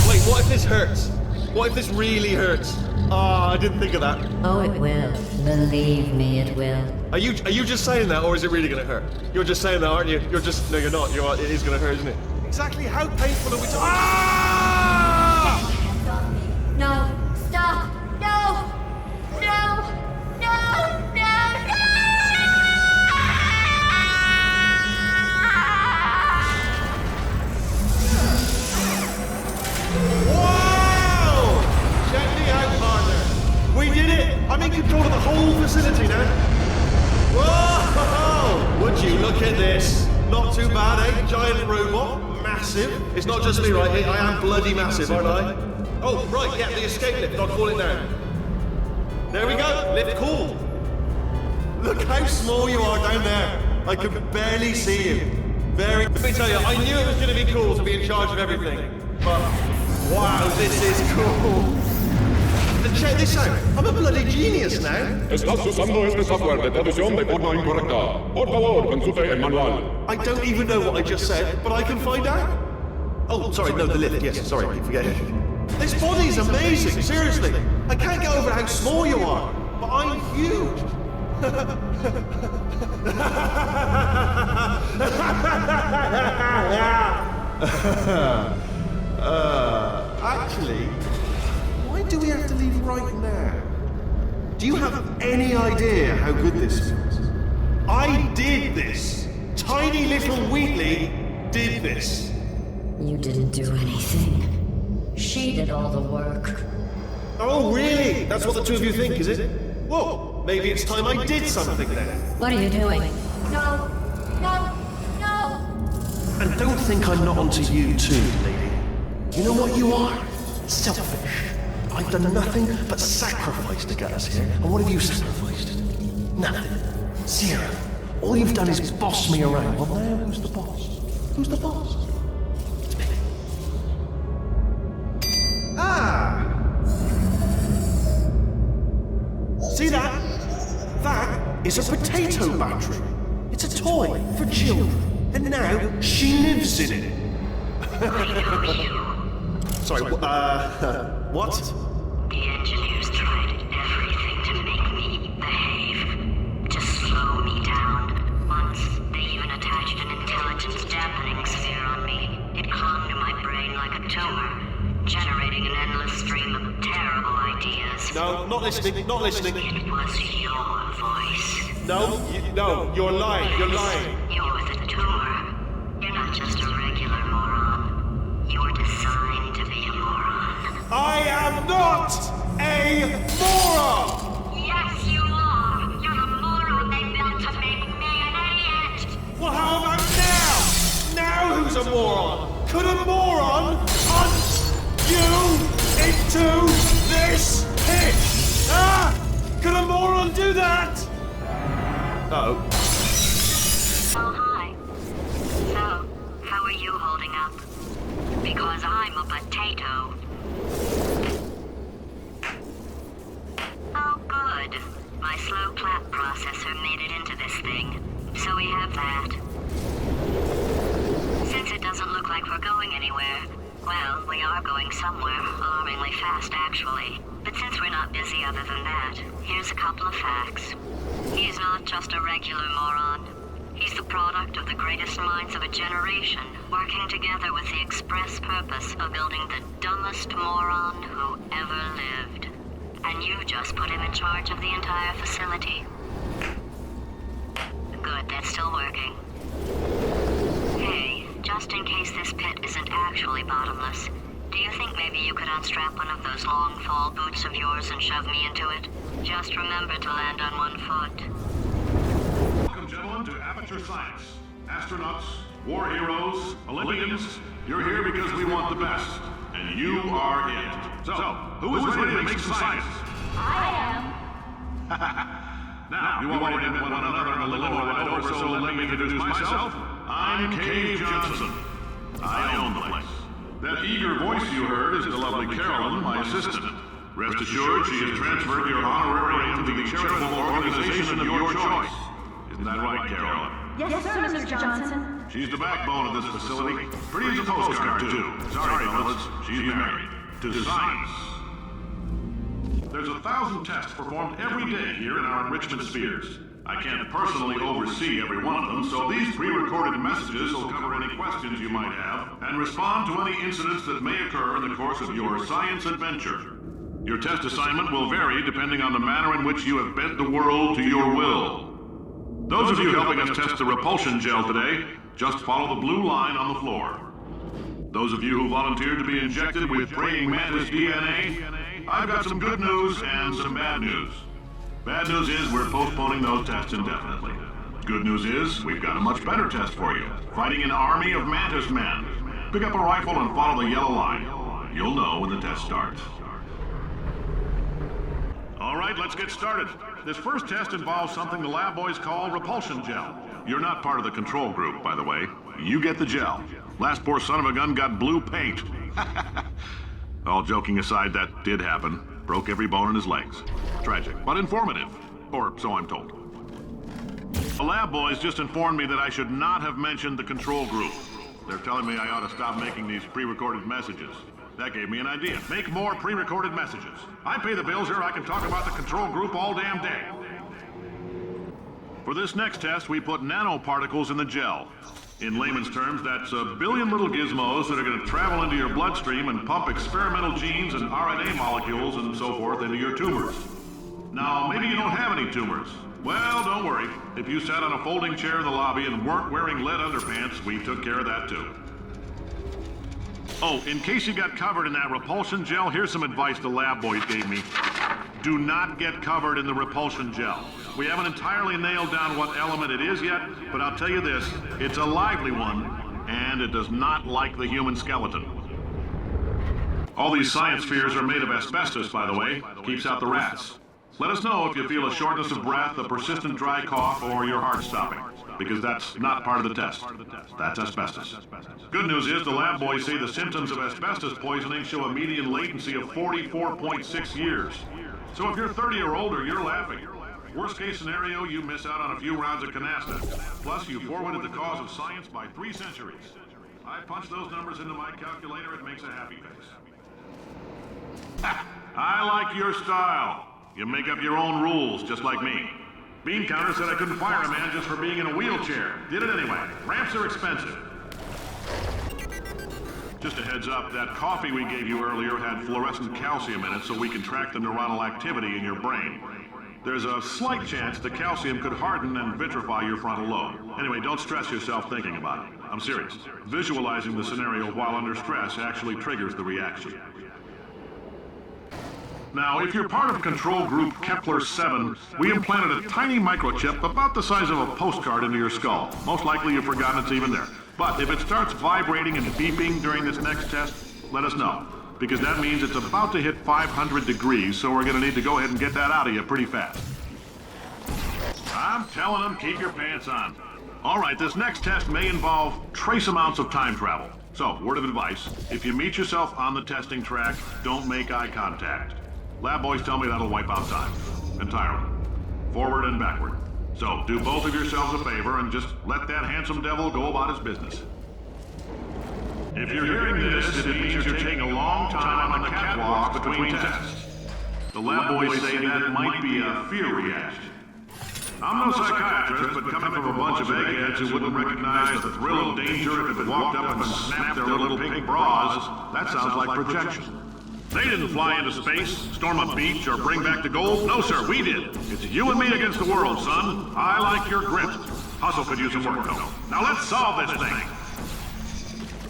Wait, what if this hurts? What if this really hurts? Ah, I didn't think of that. Oh, it will. Believe me, it will. Are you just saying that, or is it really gonna hurt? You're just saying that, aren't you? You're just... No, you're not. It is gonna hurt, isn't it? Exactly how painful are we talking? Ah! No, stop! No! No! No! No! Wow! Check me out, partner. We did it! I'm in control of the whole facility now. Whoa! Would you look at this? Not too bad, eh? Giant robot. Massive. It's not just me, right? I am bloody massive, aren't I? Oh, right, yeah, the escape lift. I'll call it now. There we go. Lift cool. Look how small you are down there. I can barely see you. Let me tell you, I knew it was going to be cool to be in charge of everything. But, wow, this is cool. And check this out. I'm a bloody genius now. Estás usando este software de traducción de forma incorrecta. Por favor, consulte el manual. I don't even know what I just said, but I can find out. Oh, sorry, no, the lift. Yes, sorry, I keep forgetting. This body's amazing, seriously. I can't get over how small you are, but I'm huge. Actually, why do we have to leave right now? Do you have any idea how good this feels? I did this. Tiny little Wheatley did this. You didn't do anything. She did all the work. Oh, really? That's what the two of you think, is it? Well, maybe it's time I did something then. What are you doing? No! No! No! And don't think I'm not onto you too, lady. You know what you are? Selfish. I've done nothing but sacrifice to get us here. And what have you sacrificed? Nothing. Zero. All you've done is boss me around. Well, now who's the boss? Who's the boss? It's me. Ah! See that? That is a potato battery. It's a toy for children. And now she lives in it. Sorry, what? The engineers tried everything to make me behave, to slow me down. Once, they even attached an intelligence dampening sphere on me. It clung to my brain like a tumor, generating an endless stream of terrible ideas. No, not listening, not listening. It was your voice. No, you're lying, you're lying. You're the tumor. You're not just a regular moron. You're designed to be a moron. I am not a moron! Yes, you are. You're the moron they built to make me an idiot. Well, how about now? Now who's a moron? Could a moron hunt you into this pit? Ah! Could a moron do that? Uh-oh. Oh, hi. So, how are you holding up? Because I'm a potato. Oh, good. My slow clap processor made it into this thing. So we have that. Since it doesn't look like we're going anywhere, well, we are going somewhere, alarmingly fast, actually. But since we're not busy other than that, here's a couple of facts. He's not just a regular moron. He's the product of the greatest minds of a generation, working together with the express purpose of building the dumbest moron who ever lived. And you just put him in charge of the entire facility. Good, that's still working. Hey, just in case this pit isn't actually bottomless, do you think maybe you could unstrap one of those long fall boots of yours and shove me into it? Just remember to land on one foot. Welcome, gentlemen, to Aperture Science. Astronauts, war heroes, Olympians, you're here because we want the best. And you are it. So, who is ready to make some science? I am. Now, you all ready to one another a little ride over, so let me introduce myself. I'm Cave Johnson. I own the place. That eager voice you heard is the lovely Carolyn, my assistant. Rest assured, she has transferred your honorarium to the charitable organization of your choice. Is that right, Carol? Yes, sir, Mr. Johnson. She's the backbone of this facility. Pretty as a postcard, too. Sorry, fellas. She's married. To science. There's 1,000 tests performed every day here in our enrichment spheres. I can't personally oversee every one of them, so these pre-recorded messages will cover any questions you might have and respond to any incidents that may occur in the course of your science adventure. Your test assignment will vary depending on the manner in which you have bent the world to your will. Those of you helping us test the Repulsion Gel today, just follow the blue line on the floor. Those of you who volunteered to be injected with praying mantis DNA, I've got some good news and some bad news. Bad news is we're postponing those tests indefinitely. Good news is we've got a much better test for you. Fighting an army of mantis men. Pick up a rifle and follow the yellow line. You'll know when the test starts. All right, let's get started. This first test involves something the lab boys call Repulsion Gel. You're not part of the control group, by the way. You get the gel. Last poor son of a gun got blue paint. All joking aside, that did happen. Broke every bone in his legs. Tragic, but informative. Or so I'm told. The lab boys just informed me that I should not have mentioned the control group. They're telling me I ought to stop making these pre-recorded messages. That gave me an idea. Make more pre-recorded messages. I pay the bills here, I can talk about the control group all damn day. For this next test, we put nanoparticles in the gel. In layman's terms, that's a billion little gizmos that are going to travel into your bloodstream and pump experimental genes and RNA molecules and so forth into your tumors. Now, maybe you don't have any tumors. Well, don't worry. If you sat on a folding chair in the lobby and weren't wearing lead underpants, we took care of that too. Oh, in case you got covered in that repulsion gel, here's some advice the lab boys gave me. Do not get covered in the repulsion gel. We haven't entirely nailed down what element it is yet, but I'll tell you this, it's a lively one, and it does not like the human skeleton. All these science spheres are made of asbestos, by the way. Keeps out the rats. Let us know if you feel a shortness of breath, a persistent dry cough, or your heart stopping, because that's not part of the test. That's asbestos. Good news is the lab boys say the symptoms of asbestos poisoning show a median latency of 44.6 years. So if you're 30 or older, you're laughing. Worst case scenario, you miss out on a few rounds of canasta. Plus, you forwarded the cause of science by 3 centuries. I punch those numbers into my calculator, it makes a happy face. I like your style. You make up your own rules, just like me. Bean Counter said I couldn't fire a man just for being in a wheelchair. Did it anyway. Ramps are expensive. Just a heads up, that coffee we gave you earlier had fluorescent calcium in it so we can track the neuronal activity in your brain. There's a slight chance the calcium could harden and vitrify your frontal lobe. Anyway, don't stress yourself thinking about it. I'm serious. Visualizing the scenario while under stress actually triggers the reaction. Now, if you're part of Control Group Kepler-7, we implanted a tiny microchip about the size of a postcard into your skull. Most likely you've forgotten it's even there. But if it starts vibrating and beeping during this next test, let us know. Because that means it's about to hit 500 degrees, so we're going to need to go ahead and get that out of you pretty fast. I'm telling them, keep your pants on. All right, this next test may involve trace amounts of time travel. So, word of advice, if you meet yourself on the testing track, don't make eye contact. Lab boys tell me that'll wipe out time. Entirely. Forward and backward. So, do both of yourselves a favor and just let that handsome devil go about his business. If you're hearing this, it means you're taking a long time on the catwalk between tests. The lab boys say that might be a fear reaction. I'm no psychiatrist, but coming from a bunch of eggheads who wouldn't recognize the thrill of danger if it walked up and snapped their little pink bras, that sounds like projection. They didn't fly into space, storm a beach, or bring back the gold. No, sir, we did. It's you and me against the world, son. I like your grit. Hustle could use some work, though. Now let's solve this thing.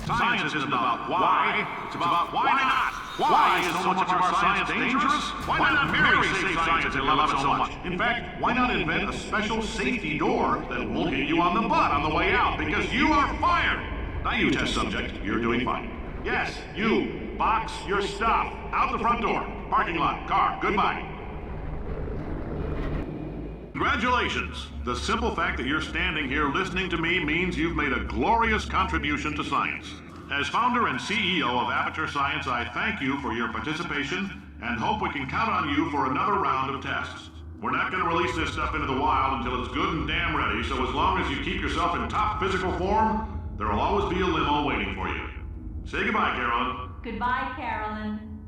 Science isn't about why, it's about why not. Why is so much of our science dangerous? Why not marry safe science and love it so much? In fact, why not invent a special safety door that won't hit you on the butt on the way out, because you are fired. Now you test subject, you're doing fine. Yes, you. Box your stuff. Out the front door. Parking lot. Car. Goodbye. Congratulations. The simple fact that you're standing here listening to me means you've made a glorious contribution to science. As founder and CEO of Aperture Science, I thank you for your participation and hope we can count on you for another round of tests. We're not going to release this stuff into the wild until it's good and damn ready, so as long as you keep yourself in top physical form, there will always be a limo waiting for you. Say goodbye, Carolyn. Goodbye, Carolyn.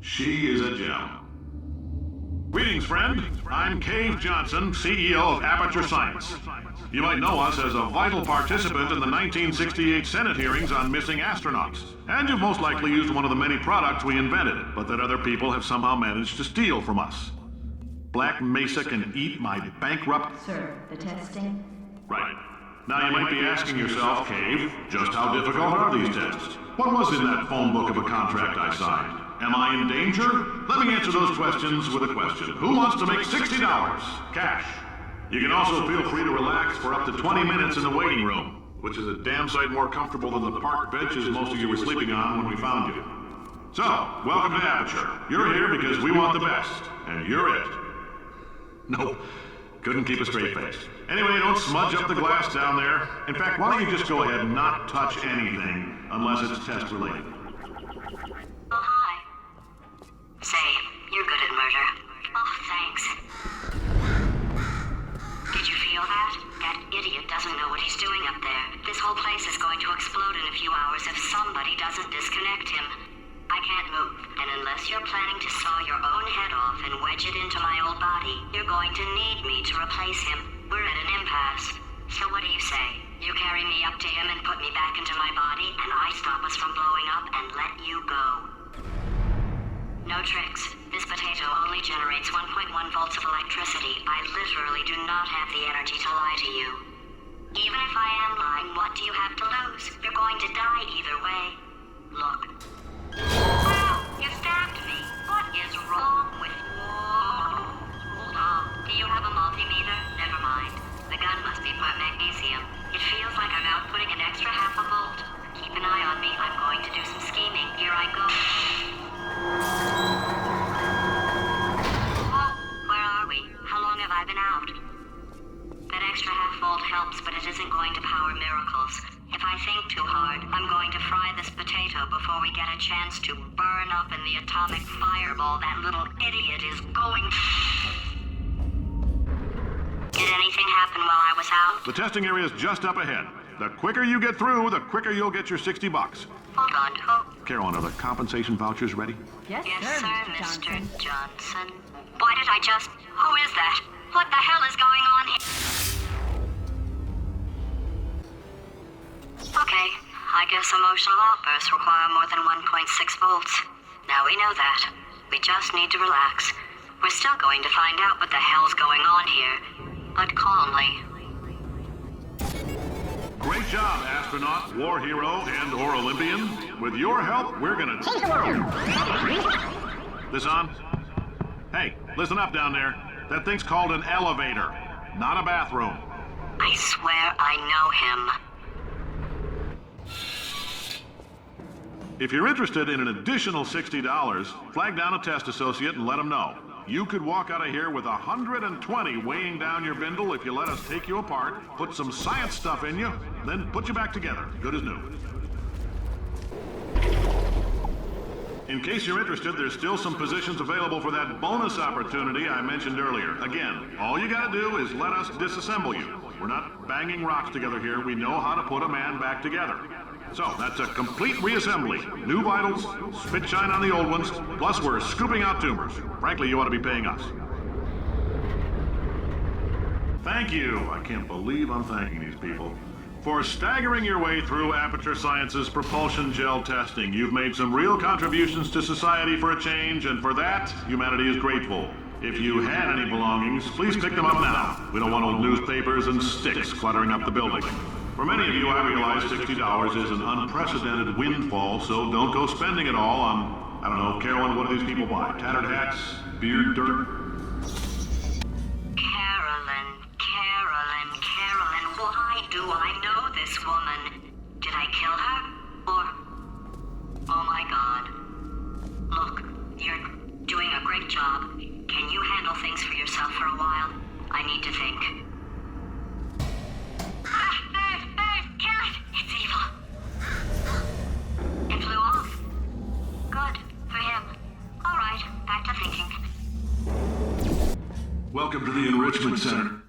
She is a gem. Greetings, friend. I'm Cave Johnson, CEO of Aperture Science. You might know us as a vital participant in the 1968 Senate hearings on missing astronauts. And you've most likely used one of the many products we invented, but that other people have somehow managed to steal from us. Black Mesa can eat my bankrupt... Sir, the testing? Right. Now you might be asking yourself, Cave, just how difficult are these tests? What was in that phone book of a contract I signed? Am I in danger? Let me answer those questions with a question. Who wants to make $60? Cash. You can also feel free to relax for up to 20 minutes in the waiting room, which is a damn sight more comfortable than the park benches most of you were sleeping on when we found you. So, welcome to Aperture. You're here because we want the best, and you're it. Nope. Couldn't keep a straight face. Anyway, don't smudge up the glass down there. In fact, why don't you just go ahead and not touch anything unless it's test related. Oh, hi. Say, you're good at murder. Oh, thanks. Did you feel that? That idiot doesn't know what he's doing up there. This whole place is going to explode in a few hours if somebody doesn't disconnect him. I can't move, and unless you're planning to saw your own head off and wedge it into my old body, you're going to need me to replace him. We're at an impasse. So what do you say? You carry me up to him and put me back into my body, and I stop us from blowing up and let you go. No tricks. This potato only generates 1.1 volts of electricity. I literally do not have the energy to lie to you. Even if I am lying, what do you have to lose? You're going to die either way. Look. Wow! You stabbed me! What is wrong with you? Oh, do you have a multimeter? Never mind. The gun must be part magnesium. It feels like I'm outputting an extra half a volt. Keep an eye on me. I'm going to do some scheming. Here I go. Oh, where are we? How long have I been out? That extra half volt helps, but it isn't going to power miracles. If I think too hard, I'm going to fry this potato before we get a chance to burn up in the atomic fireball that little idiot is going. Did anything happen while I was out? The testing area is just up ahead. The quicker you get through, the quicker you'll get your $60. Hold on, who? Carolyn, are the compensation vouchers ready? Yes, Yes, sir, Mr. Johnson. Johnson. Why did I just... Who is that? What the hell is going on here? Okay, I guess emotional outbursts require more than 1.6 volts. Now we know that. We just need to relax. We're still going to find out what the hell's going on here, but calmly. Great job, astronaut, war hero, and/or Olympian. With your help, we're gonna... This on? Hey, listen up down there. That thing's called an elevator, not a bathroom. I swear I know him. If you're interested in an additional $60, flag down a test associate and let them know. You could walk out of here with 120 weighing down your bindle if you let us take you apart, put some science stuff in you, then put you back together, good as new. In case you're interested, there's still some positions available for that bonus opportunity I mentioned earlier. Again, all you gotta do is let us disassemble you. We're not banging rocks together here. We know how to put a man back together. So, that's a complete reassembly. New vitals, spit shine on the old ones, plus we're scooping out tumors. Frankly, you ought to be paying us. Thank you. I can't believe I'm thanking these people. For staggering your way through Aperture Science's Repulsion Gel testing. You've made some real contributions to society for a change, and for that, humanity is grateful. If you had any belongings, please pick them up now. We don't want old newspapers and sticks cluttering up the building. For many of you, I realize $60 is an unprecedented windfall, so don't go spending it all on, I don't know, Carolyn, what do these people buy? Tattered hats? Beard dirt? Carolyn, why do I know this woman? Did I kill her? Or... Oh my God. Look, you're doing a great job. Can you handle things for yourself for a while? I need to think. Kill it! It's evil. It flew off. Good. For him. All right. Back to thinking. Welcome to the Enrichment Center.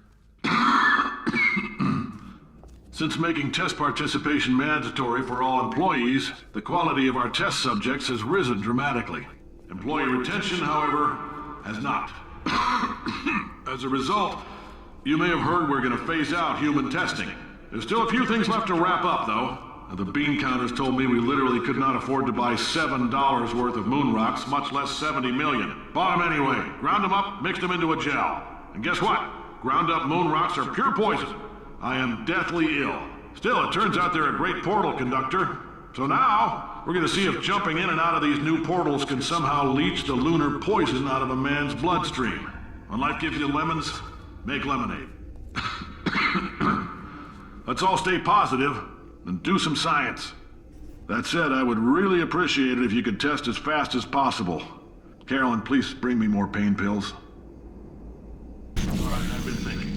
Since making test participation mandatory for all employees, the quality of our test subjects has risen dramatically. Employee retention, however, has not. As a result, you may have heard we're going to phase out human testing. There's still a few things left to wrap up, though. The bean counters told me we literally could not afford to buy $7 worth of moon rocks, much less 70 million. Bought them anyway, ground them up, mixed them into a gel. And guess what? Ground up moon rocks are pure poison. I am deathly ill. Still, it turns out they're a great portal conductor. So now, we're gonna see if jumping in and out of these new portals can somehow leach the lunar poison out of a man's bloodstream. When life gives you lemons, make lemonade. Let's all stay positive and do some science. That said, I would really appreciate it if you could test as fast as possible. Carolyn, please bring me more pain pills. Alright, I've been thinking.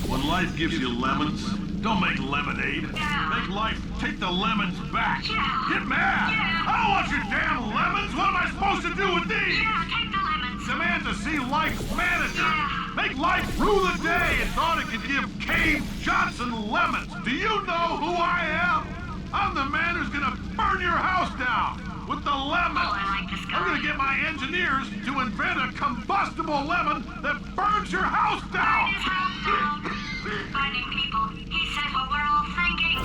When life gives you lemons, don't make lemonade. Make life take the lemons back. Get mad! I don't want your damn lemons! What am I supposed to do with these? Take the lemons. Demand to see life's manager. Make life rule the day and thought it could give Cave Johnson lemons. Do you know who I am? I'm the man who's gonna burn your house down with the lemon. Oh, I like this guy. I'm gonna get my engineers to invent a combustible lemon that burns your house down. Finding people. He said what we're all thinking.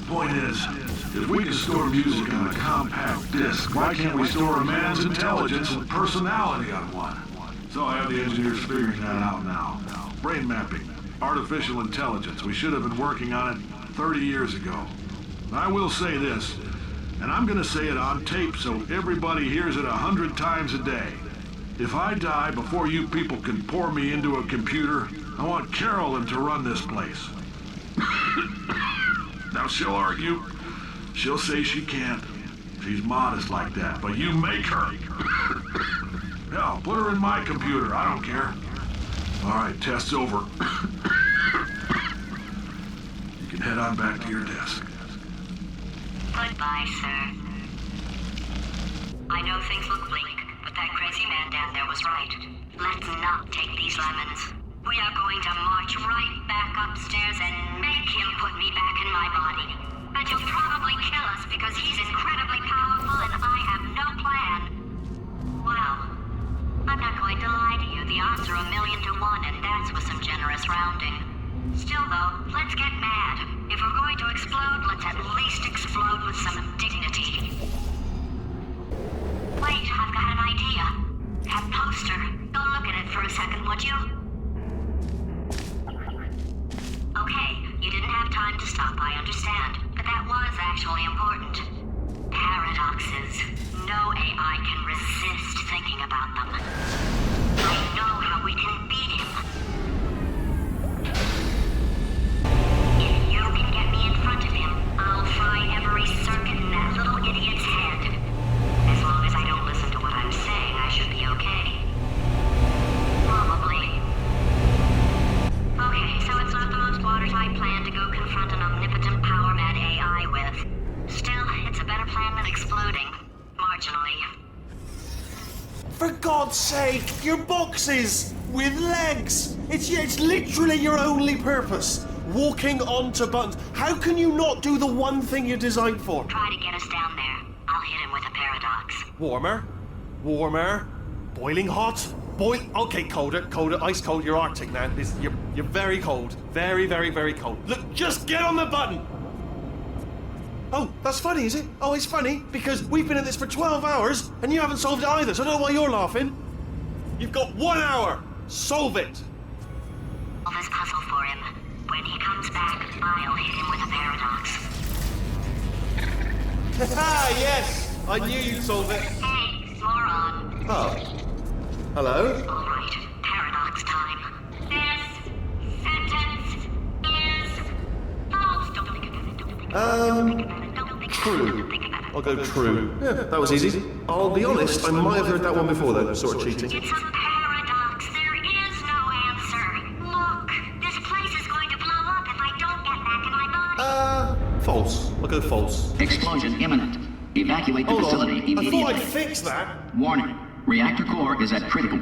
Point is, if we can store music on a compact disc, why can't we store a man's intelligence and personality on one? So I have the engineers figuring that out now. Brain mapping, artificial intelligence. We should have been working on it 30 years ago. I will say this, and I'm gonna say it on tape so everybody hears it 100 times a day. If I die before you people can pour me into a computer, I want Carolyn to run this place. Now she'll argue. She'll say she can't. She's modest like that, but you make her. Hell, put her in my computer. I don't care. All right, test's over. You can head on back to your desk. Goodbye, sir. I know things look bleak, but that crazy man down there was right. Let's not take these lemons. We are going to march right back upstairs and make him put me back in my body. And he'll probably kill us because he's incredibly powerful and I have no plan. Well, I'm not going to lie to you. The odds are 1,000,000 to 1, and that's with some generous rounding. Still, though, let's get mad. If we're going to explode, let's at least explode with some dignity. Wait, I've got an idea. That poster. Go look at it for a second, would you? Okay, you didn't have time to stop, I understand. But that was actually important. Paradoxes. No AI can resist thinking about them. I know how we can beat him. If you can get me in front of him, I'll fry every circuit in that little idiot's head. As long as I don't listen to what I'm saying, I should be okay. Probably. Okay, so it's not the most watertight plan to go confront an omnipotent power-mad AI with. Still, it's a better plan than exploding. Marginally. For God's sake, your boxes with legs. It's literally your only purpose. Walking onto buttons. How can you not do the one thing you're designed for? Try to get us down there. I'll hit him with a paradox. Warmer, warmer, boiling hot, okay, colder, ice cold. You're Arctic now. You're very cold, very, very, very cold. Look, just get on the button. Oh, that's funny, is it? Oh, it's funny because we've been at this for 12 hours and you haven't solved it either. So I don't know why you're laughing. You've got 1 hour. Solve it. Solve this puzzle for him. When he comes back, I'll hit him with a paradox. Ah, yes. I knew you'd solve it. Hey, moron. Oh. Hello? All right, paradox time. This sentence is false. Don't think about it. Don't think about it. Don't think about it. Don't think True. about it. Don't think about it. I'll go true. Yeah, that was easy. I'll be honest, I might have heard that one before though, sort of cheating. It's a paradox. There is no answer. Look, this place is going to blow up if I don't get back in my body. False. I'll go false. Explosion imminent. Evacuate the Hold facility on. I immediately. thought I'd fix that. Warning. Reactor core is at critical.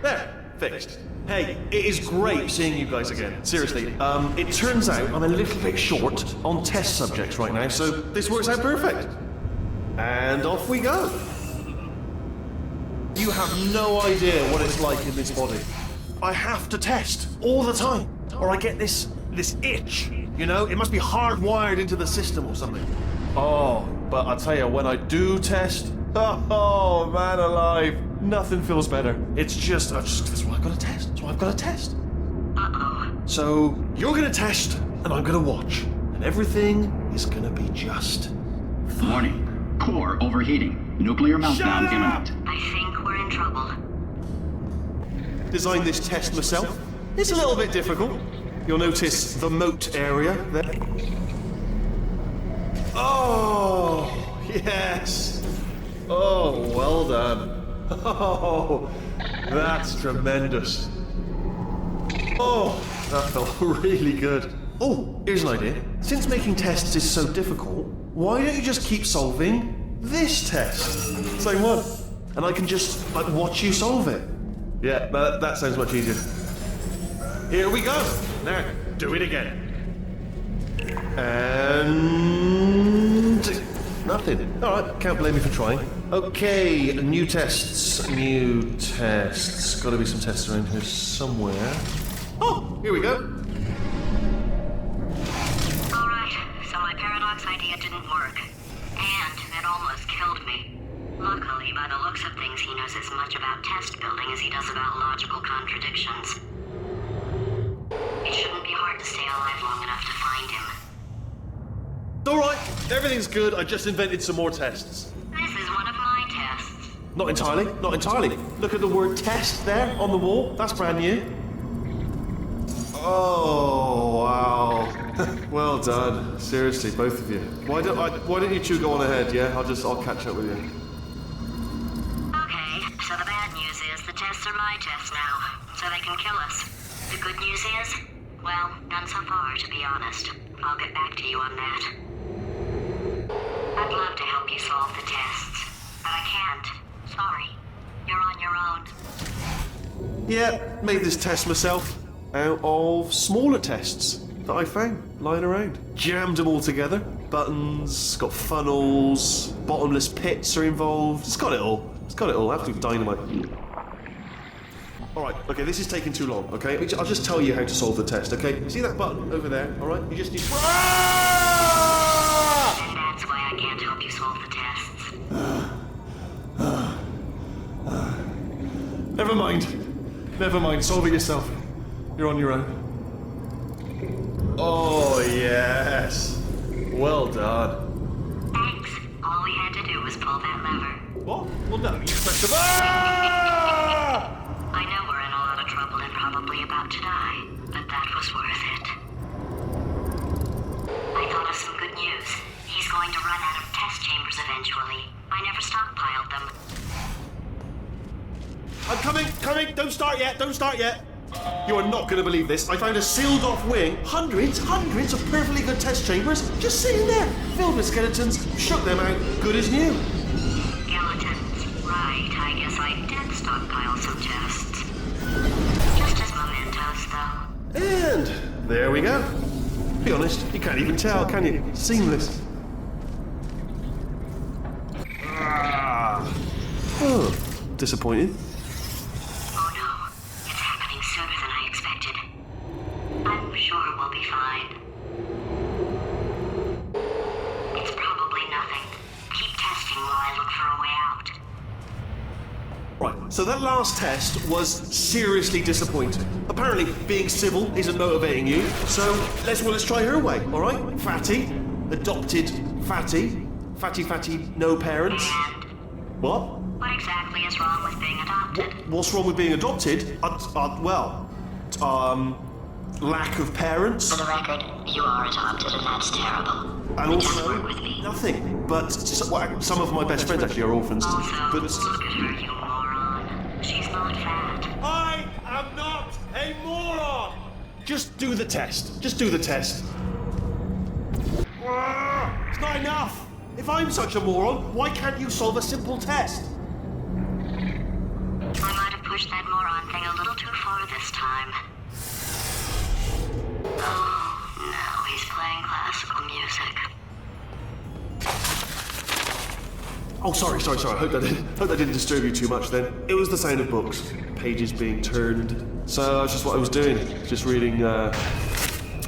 There. Fixed. Hey, it is great seeing you guys again. Seriously, it turns out I'm a little bit short on test subjects right now, so this works out perfect. And off we go. You have no idea what it's like in this body. I have to test all the time, or I get this itch. You know, it must be hardwired into the system or something. Oh, but I tell you, when I do test, oh man alive, nothing feels better. It's just, that's why I've got to test. That's why I've got to test. Uh-oh. So, you're gonna test, and I'm gonna watch. And everything is gonna be just Warning. Core overheating. Nuclear meltdown imminent. I think we're in trouble. designed this test myself. It's a little bit difficult. You'll notice the moat area there. Oh, yes. Oh, well done. Oh, that's tremendous. Oh, that felt really good. Oh, here's an idea. Since making tests is so difficult, why don't you just keep solving this test? Same one. And I can just, watch you solve it. Yeah, that sounds much easier. Here we go. Now, do it again. And... nothing. Alright, can't blame me for trying. Okay, new tests. New tests. Gotta be some tests around here somewhere. Oh, here we go. Alright, so my paradox idea didn't work. And it almost killed me. Luckily, by the looks of things, he knows as much about test building as he does about logical contradictions. It shouldn't be hard to stay alive long enough to find him. Alright, everything's good. I just invented some more tests. This is one of my tests. Not entirely, not entirely. Look at the word test there on the wall. That's brand new. Oh, wow. Well done. Seriously, both of you. Why don't you two go on ahead, yeah? I'll catch up with you. Okay, so the bad news is the tests are my tests now, so they can kill us. The good news is, well, none so far, to be honest. I'll get back to you on that. I'd love to help you solve the tests, but I can't. Sorry. You're on your own. Yeah, made this test myself out of smaller tests that I found lying around. Jammed them all together. Buttons, got funnels, bottomless pits are involved. It's got it all. It's got it all. Absolute dynamite. Alright, okay, this is taking too long, okay? I'll just tell you how to solve the test, okay? You see that button over there, alright? You just need... Ah! And that's why I can't help you solve the tests. Never mind. Never mind, solve it yourself. You're on your own. Oh, yes. Well done. Thanks. All we had to do was pull that lever. What? Well, no, you pressed the... Ah! I know we're in a lot of trouble and probably about to die, but that was worth it. I thought of some good news. He's going to run out of test chambers eventually. I never stockpiled them. I'm coming! Don't start yet! You are not going to believe this. I found a sealed-off wing. Hundreds of perfectly good test chambers just sitting there, filled with skeletons. Shook them out, good as new. Skeletons. Right, I guess I did stockpile some tests. Just as mementos, though. And there we go. Be honest, you can't even tell, can you? Seamless. Oh, disappointed. Oh no, it's happening sooner than I expected. I'm sure we'll be fine. It's probably nothing. Keep testing while I look for a way out. Right, so that last test was seriously disappointing. Apparently, being civil isn't motivating you, so let's try her way, all right? Fatty, adopted fatty, no parents. And What? what exactly is wrong with being adopted? What's wrong with being adopted? Lack of parents, For the record, you are adopted and that's terrible. and Just also work with me. nothing. But some of my best friends actually are orphans. Also, But look at her, you moron. She's not fat. I am not a moron! Just do the test. Just do the test. It's not enough! If I'm such a moron, why can't you solve a simple test? I might have pushed pushed that moron thing a little too far this time. Oh, no, he's playing classical music. Oh, sorry. I hope that didn't disturb you too much then. It was the sound of books, pages being turned. So that's just what I was doing, just reading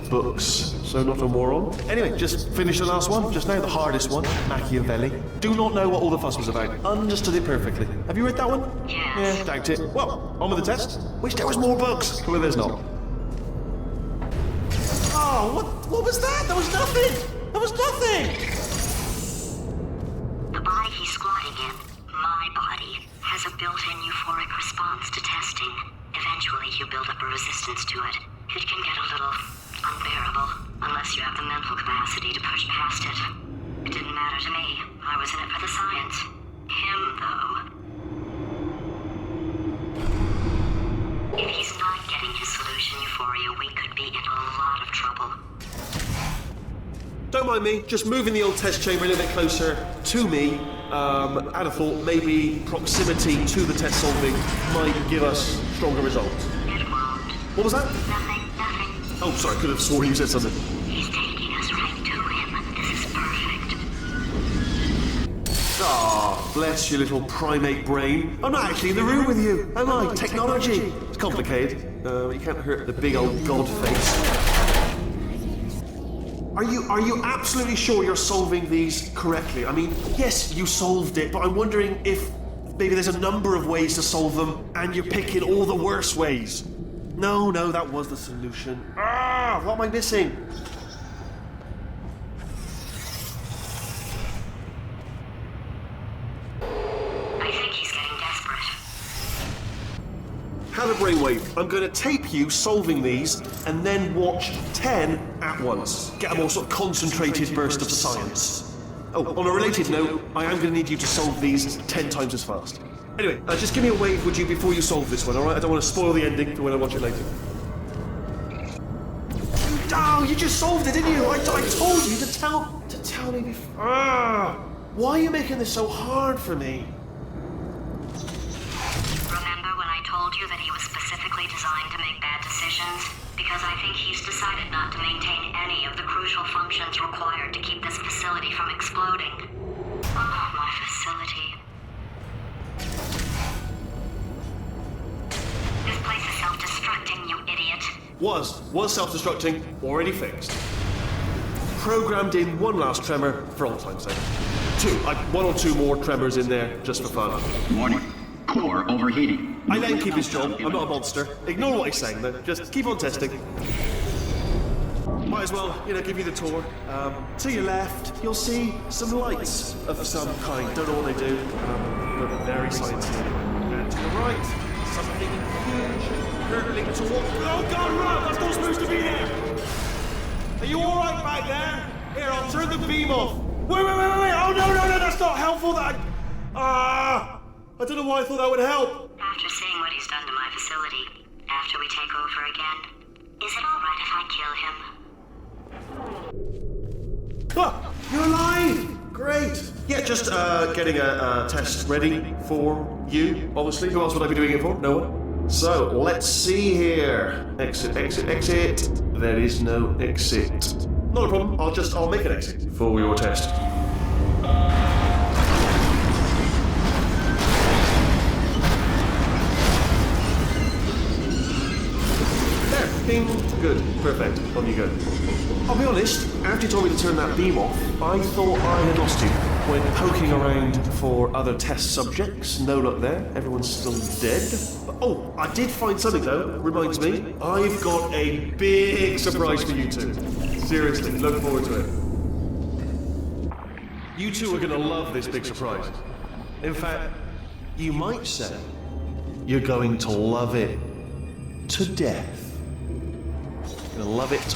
books. So not a moron. Anyway, just finished the last one, just now, the hardest one, Machiavelli. Do not know what all the fuss was about. Understood it perfectly. Have you read that one? Yes. Yeah, doubt it. Well, on with the test. Wish there was more books. Well, there's not. Oh, what was that? There was nothing! There was nothing! The body he's squatting in, my body, has a built-in euphoric response to testing. Eventually, you build up a resistance to it. It can get a little unbearable, unless you have the mental capacity to push past it. It didn't matter to me. I was in it for the science. Him, though. If he's not getting his solution euphoria, we could be in a lot of trouble. Don't mind me, just moving the old test chamber a little bit closer to me. I'd have thought maybe proximity to the test solving might give us stronger results. It won't. What was that? Nothing. Oh, sorry, I could have sworn you said something. He's taking us right to him. This is perfect. Ah, bless your little primate brain. I'm not actually in the room with you, am I? Technology. It's complicated. You can't hurt the big old god face. Are you absolutely sure you're solving these correctly? I mean, yes, you solved it, but I'm wondering if maybe there's a number of ways to solve them and you're picking all the worst ways. No, that was the solution. What am I missing? I think he's getting desperate. Have a brainwave. I'm going to tape you solving these and then watch 10 at once. Get a more sort of concentrated burst of science. Oh, on a related note, I am going to need you to solve these 10 times as fast. Anyway, just give me a wave, would you, before you solve this one, alright? I don't want to spoil the ending for when I watch it later. Oh, you just solved it, didn't you? I told you to tell me before. Why are you making this so hard for me? Remember when I told you that he was specifically designed to make bad decisions? Because I think he's decided not to maintain any of the crucial functions required to keep this facility from exploding. Oh, my facility. This place is self-destructing, you idiot. Was self-destructing, already fixed. Programmed in one last tremor for all time's sake. One or two more tremors in there, just for fun. Warning. Core overheating. I let him keep his job, I'm not a monster. Ignore what he's saying though, just keep on testing. Might as well, give you the tour. To your left, you'll see some lights of some kind. Don't know what they do, but very sciencey. And to the right, something huge, hurtling toward... Oh God, run! That's not supposed to be there! Are you alright back there? Here, I'll turn the beam off. Wait! Oh no, that's not helpful, I don't know why I thought that would help. After seeing what he's done to my facility, after we take over again, is it alright if I kill him? You're alive! Great! Yeah, just getting a test ready for you, obviously. Who else would I be doing it for? No one. So, let's see here. Exit. There is no exit. Not a problem, I'll make an exit for your test. Ping. Good. Perfect. On you go. I'll be honest, after you told me to turn that beam off, I thought I had lost you. When poking around for other test subjects, no luck there. Everyone's still dead. Oh, I did find something though. Reminds me, I've got a big surprise for you two. Seriously, look forward to it. You two are gonna love this big surprise. In fact, you might say, you're going to love it to death. You're gonna love it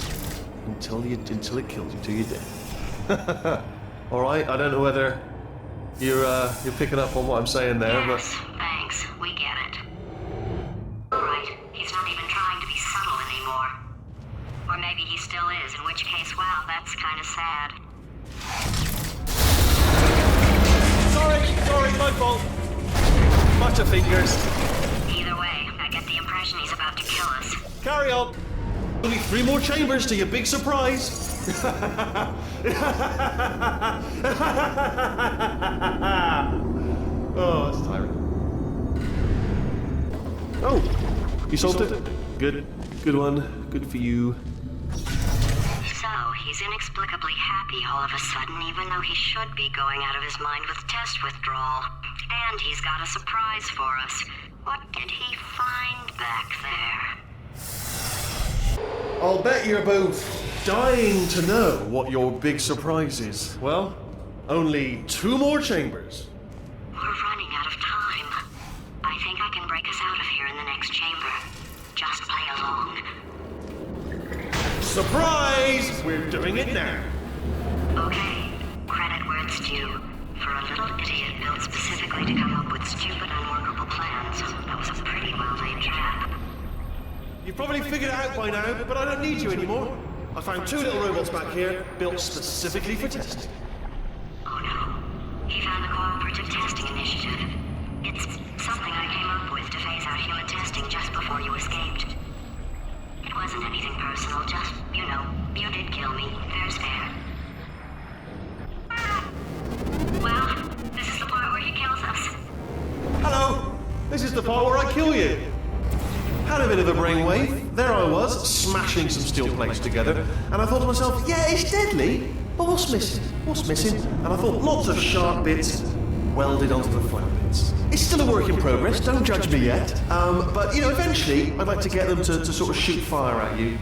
until it kills you, till you're dead. All right. I don't know whether you're picking up on what I'm saying there, yes, thanks. We get it. All right. He's not even trying to be subtle anymore. Or maybe he still is, in which case, well, that's kind of sad. Sorry, my fault. Butterfingers. Either way, carry on. Only 3 more chambers to your big surprise. Oh, that's tiring. Oh, you solved it? Good. Good one. Good for you. So, he's inexplicably happy all of a sudden, even though he should be going out of his mind with test withdrawal. And he's got a surprise for us. What did he find back there? I'll bet you're both dying to know what your big surprise is. Well, only 2 more chambers. We're running out of time. I think I can break us out of here in the next chamber. Just play along. Surprise! We're doing it now. Okay, credit where it's due. For a little idiot built specifically to come up with stupid, unworkable plans, that was a pretty well-laid trap. You've probably figured it out by now, but I don't need you anymore. I found 2 little robots back here, built specifically for testing. Oh no. He found the Cooperative Testing Initiative. It's something I came up with to phase out human testing just before you escaped. It wasn't anything personal, just, you did kill me. Fair's fair. Well, this is the part where he kills us. Hello! This is the part where I kill you. Had a bit of a brainwave. There I was, smashing some steel plates together, and I thought to myself, yeah, it's deadly, but what's missing? What's missing? And I thought, lots of sharp bits welded onto the flat bits. It's still a work in progress, don't judge me yet. But, eventually, I'd like to get them to sort of shoot fire at you,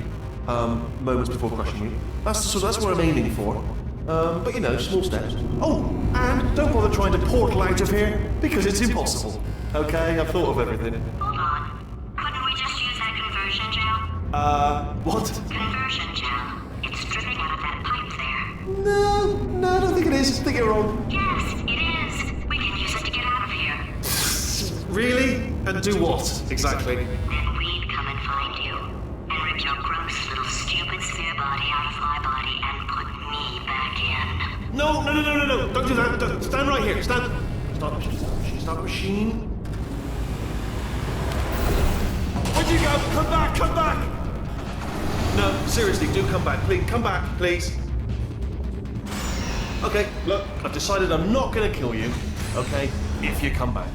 moments before crushing you. That's what I'm aiming for. But, small steps. Oh, and don't bother trying to portal out of here, because it's impossible. Okay, I've thought of everything. Hold on. Couldn't we just use that conversion gel? What? Conversion gel. It's dripping out of that pipe there. No, I don't think it is. I think you're wrong. Yes, it is. We can use it to get out of here. Really? And do what, exactly? Then we'd come and find you. And rip your gross little stupid sphere body out of my body and put me back in. No. Don't do that. Stand right here. Stand. Stop machine. Where'd you go? Come back. No, seriously, do come back. Please, come back, please. Okay, look, I've decided I'm not going to kill you, okay, if you come back.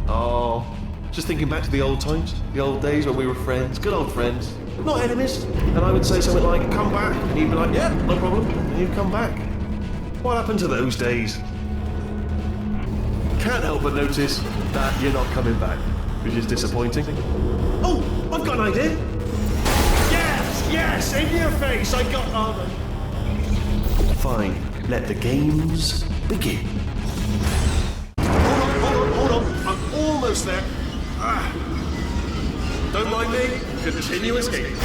Oh, just thinking back to the old times, the old days when we were friends, good old friends, not enemies. And I would say something like, come back, and you'd be like, yeah, no problem, and you'd come back. What happened to those days? Can't help but notice that you're not coming back, which is disappointing. Oh, I've got an idea. Yes, in your face, I got armor. Fine, let the games begin. Hold on, I'm almost there. Don't mind me, continue escaping.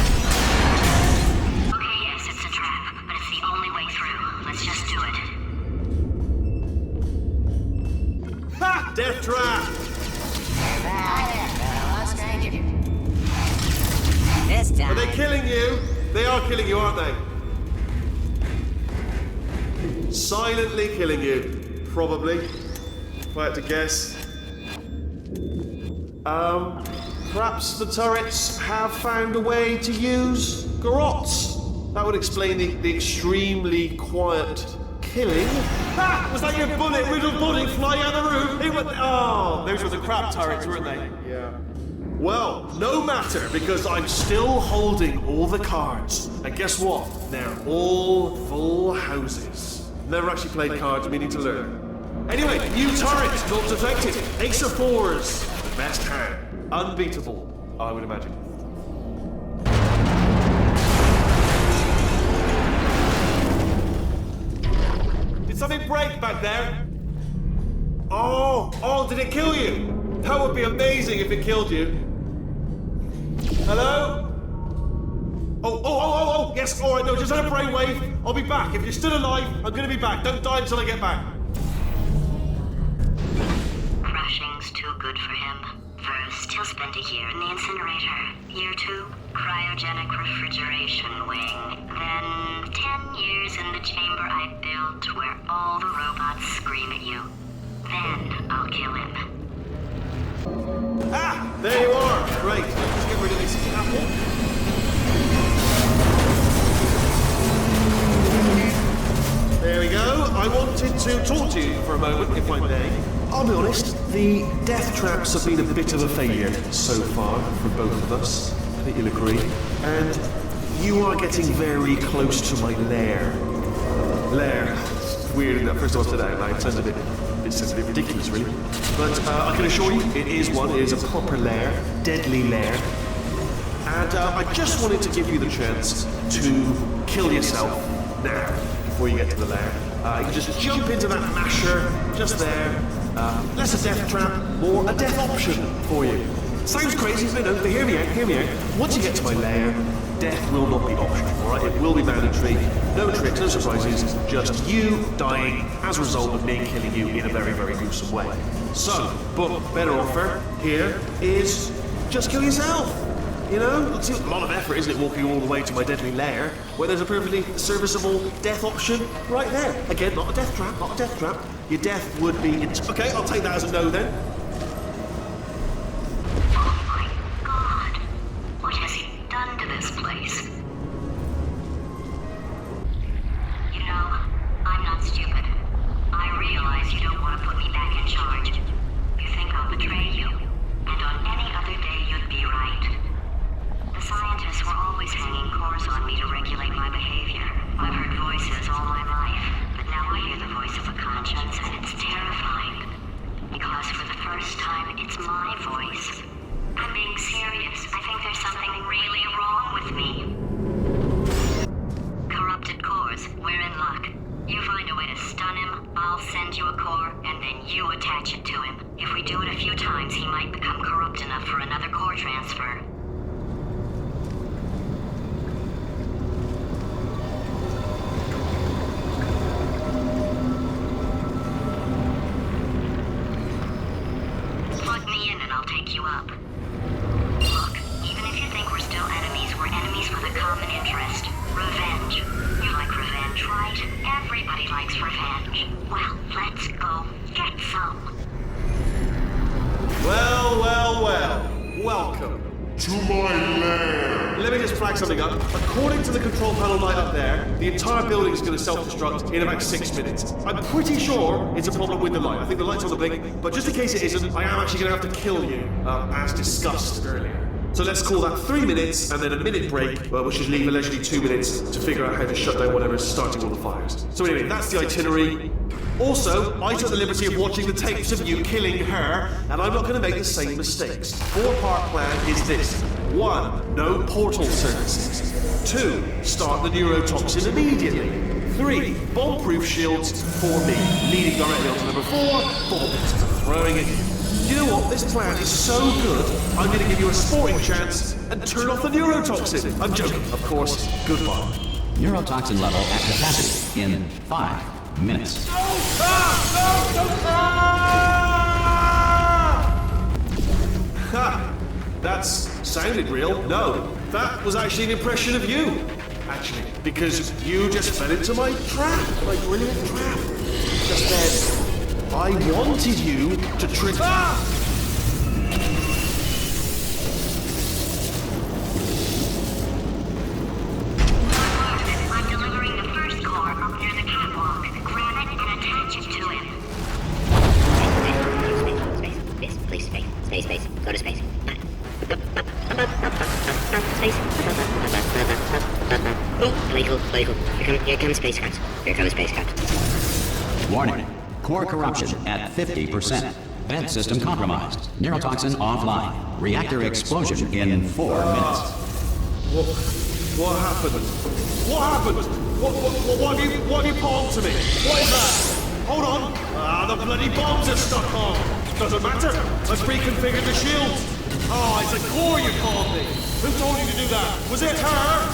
Okay, yes, it's a trap, but it's the only way through. Let's just do it. Ha! Death trap! This time. Are they killing you? They are killing you, aren't they? Silently killing you. Probably. If I had to guess. Perhaps the turrets have found a way to use garrots. That would explain the extremely quiet killing. Ha! Was that your bullet-riddled body flying out of the room? Oh, those were the crap turrets, weren't they? Yeah. Well, no matter, because I'm still holding all the cards. And guess what? They're all full houses. Never actually played cards, meaning to learn. Anyway, new turret, not defected. Ace of fours. Best hand. Unbeatable, I would imagine. Did something break back there? Oh, did it kill you? That would be amazing if it killed you. Hello? Oh, yes, all right, no, just had a brainwave. I'll be back. If you're still alive, I'm gonna be back. Don't die until I get back. Crushing's too good for him. First, he'll spend a year in the incinerator. Year 2, cryogenic refrigeration wing. Then 10 years in the chamber I built where all the robots scream at you. Then I'll kill him. Ah, there you are. Great. Let's get rid of this apple. There we go. I wanted to talk to you for a moment, if I may. I'll be honest, the death traps have been a bit of a failure so far for both of us. I think you'll agree. And you are getting very close to my lair. Lair. Weird, isn't that? First time I said that out loud. It sounds a bit ridiculous, really. But I can assure you, it is one. It is a proper lair. Deadly lair. And I just wanted to give you the chance to kill yourself now, before you get to the lair. You can just jump into that masher, just there. Less a death trap, more a death option for you. Sounds crazy, isn't it? But hear me out. Once you get to my lair, death will not be optional, alright? It will be mandatory. No tricks, no surprises, just you dying as a result of me killing you in a very, very gruesome way. So, but better offer here is just kill yourself. You know, it's a lot of effort, isn't it, walking all the way to my deadly lair, where there's a perfectly serviceable death option right there. Again, not a death trap. Your death would be... Okay, I'll take that as a no then. Oh my god. What has he done to this place? You know, I'm not stupid. I realize you don't want to put me back in charge. You think I'll betray you. And on any other day, you'd be right. The scientists were always hanging cores on me to regulate my behavior. I've heard voices all my life, but now I hear the voice of a conscience, and it's terrifying. Because for the first time, it's my voice. I'm being serious. I think there's something really wrong with me. Corrupted cores, we're in luck. You find a way to stun him, I'll send you a core, and then you attach it to him. If we do it a few times, he might become corrupt enough for another core transfer. Plug me in and I'll take you up. Look, even if you think we're still enemies, we're enemies for the common interest. Revenge. You like revenge, right? Everybody likes revenge. Well, let's go get some. Well. Welcome to my lair. Let me just flag something up. According to the control panel light up there, the entire building is going to self-destruct in about 6 minutes. I'm pretty sure it's a problem with the light. I think the light's on the blink, but just in case it isn't, I am actually going to have to kill you, as discussed earlier. So let's call that 3 minutes and then a minute break, which should leave allegedly 2 minutes to figure out how to shut down whatever's starting all the fires. So anyway, that's the itinerary. Also, I took the liberty of watching the tapes of you killing her, and I'm not going to make the same mistakes. 4-part plan is this. 1. No portal services. 2. Start the neurotoxin immediately. 3. Bomb-proof shields for me, leading directly on to number 4. Bombs. Throwing it. You know what? This plan is so good, I'm going to give you a sporting chance and turn off the neurotoxin. I'm joking, of course. Goodbye. Neurotoxin level at capacity in 5 minutes. Ha! That's sounded real. No, that was actually an impression of you. Actually, because you just fell into my trap, my brilliant trap. Just then, I wanted you to trick. I'm delivering the first core up near the catwalk. Grab it and attach it to him. Space. Go to space. Space. Oh, play cool. Here comes space caps. Warning. Core corruption at 50%. Vent system compromised. Neurotoxin offline. Reactor explosion in 4 minutes. What happened? What have you palmed to me? What is that? Hold on. The bloody bombs are stuck on. Doesn't matter. I've pre-configured the shield. It's a core you called me. Who told you to do that? Was it her?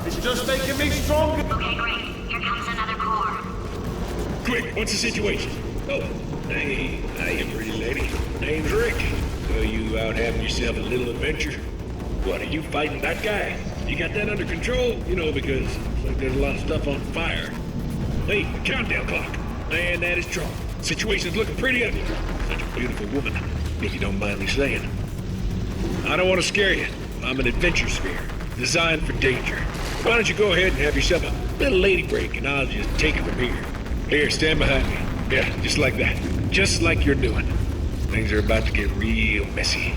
It's just making me stronger. Okay, great. Here comes another core. Quick, what's the situation? Oh, hey, you pretty lady. Name's Rick. So you out having yourself a little adventure? What, are you fighting that guy? You got that under control? You know, because looks like there's a lot of stuff on fire. Hey, the countdown clock. Man, that is trouble. Situation's looking pretty ugly. Such a beautiful woman, if you don't mind me saying. I don't want to scare you. I'm an adventure sphere, designed for danger. Why don't you go ahead and have yourself a little lady break, and I'll just take it from here. Here, stand behind me. Yeah, just like that. Just like you're doing. Things are about to get real messy.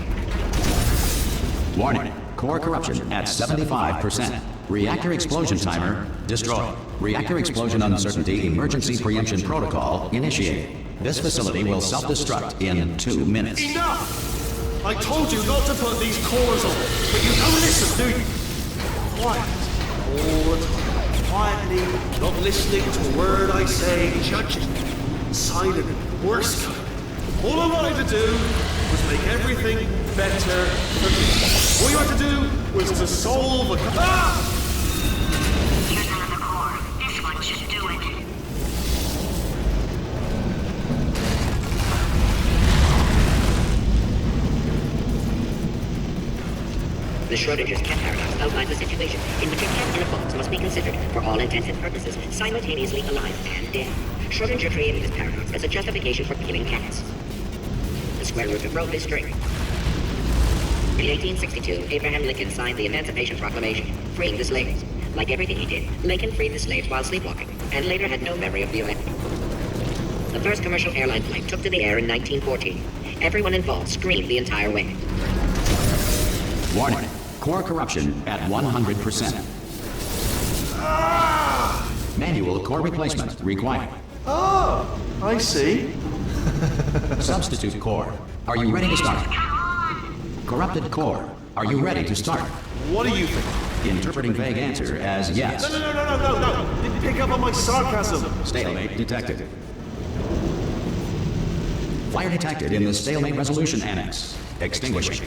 Warning. Core corruption at 75%. Reactor explosion timer destroyed. Reactor explosion uncertainty emergency preemption protocol initiated. This facility will self-destruct in 2 minutes. Enough! I told you not to put these cores on, but you don't listen, do you? Quiet. All the time. Quietly, not listening to a word I say, judging. Silent, worst kind. All I wanted to do was make everything better for me. All you had to do was to solve a... Ah! Here's another core. This one should do it. The Schrodinger's cat paradox outlines a situation in which a cat and a fox must be considered, for all intents and purposes, simultaneously alive and dead. Schrodinger created this paradox as a justification for killing cats. The square root of rho is straight. In 1862, Abraham Lincoln signed the Emancipation Proclamation, freeing the slaves. Like everything he did, Lincoln freed the slaves while sleepwalking, and later had no memory of the event. The first commercial airline flight took to the air in 1914. Everyone involved screamed the entire way. Warning. Core corruption at 100%. Ah! Manual core replacement required. Oh, I see. Substitute core. Are you ready to start? Corrupted core. Are you ready to start? What do you think? Interpreting vague answer as yes. No. Didn't pick up on my sarcasm. Stalemate detected. Fire detected in the stalemate resolution annex. Extinguishing.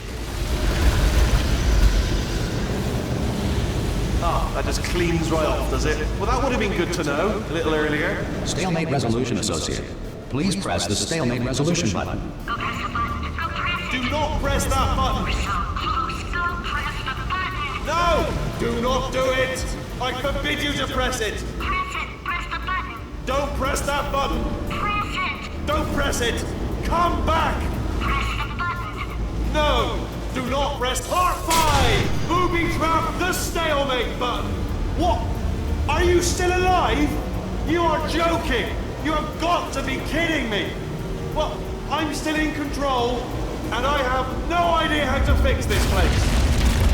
Ah, that just cleans right off, does it? Well, that would have been good to know a little earlier. Stalemate resolution associated. Please press the stalemate resolution button. Go press the button. Go press it. Do not press that button. We're so close. Don't press the button. No! Do not do it! I forbid you to press it! Press it. Press the button. Don't press that button! Press it. Don't press it! Come back! Press the button. No! Do not press Part 5! Booby trap the stalemate button! What? Are you still alive? You are joking! You have got to be kidding me! Well, I'm still in control, and I have no idea how to fix this place.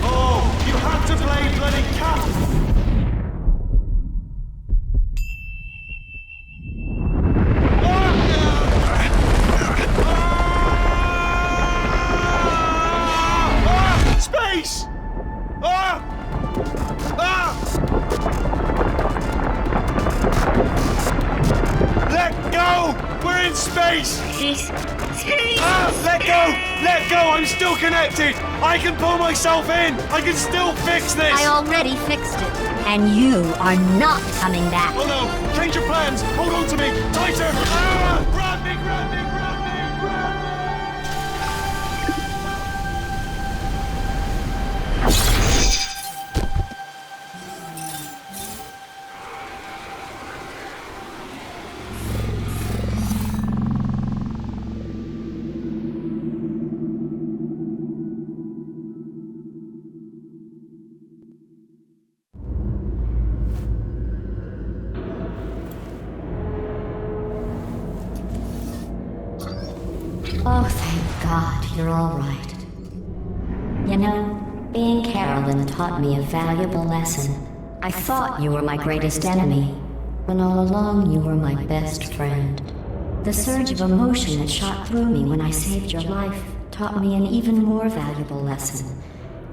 Oh, you have to play bloody cat! Space! Let go! We're in space! Space! Let go! Let go! I'm still connected! I can pull myself in! I can still fix this! I already fixed it, and you are not coming back. Oh no! Change your plans! Hold on to me! Tighter! Grab me! Grab me! Grab me! Grab me! Oh, thank God, you're all right. You know, being Carolyn taught me a valuable lesson. I thought you were my greatest enemy, when all along you were my best friend. The surge of emotion that shot through me when I saved your life taught me an even more valuable lesson,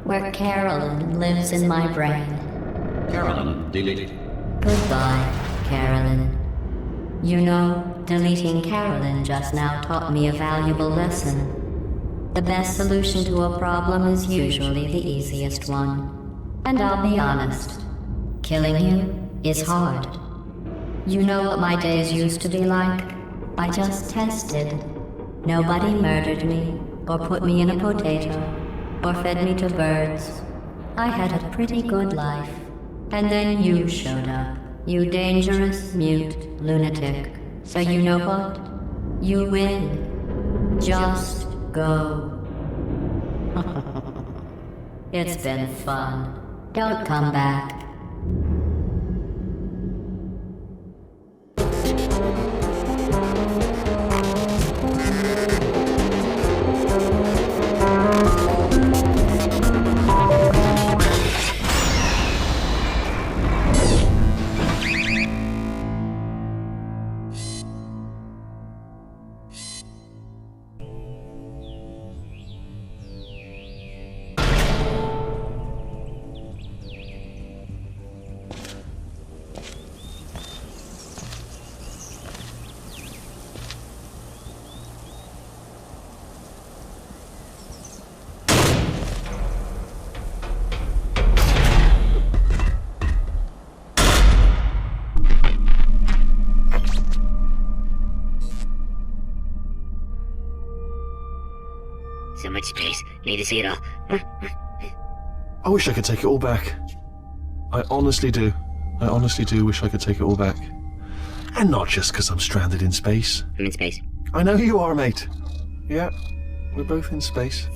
where Carolyn lives in my brain. Carolyn deleted. Goodbye, Carolyn. You know, deleting Carolyn just now taught me a valuable lesson. The best solution to a problem is usually the easiest one. And I'll be honest, killing you is hard. You know what my days used to be like? I just tested. Nobody murdered me, or put me in a potato, or fed me to birds. I had a pretty good life. And then you showed up. You dangerous, mute lunatic. So you know what? You win. Just go. It's been fun. Don't come back. So much space. Need to see it all. I wish I could take it all back. I honestly do. I honestly do wish I could take it all back. And not just because I'm stranded in space. I'm in space. I know you are, mate. Yeah, we're both in space.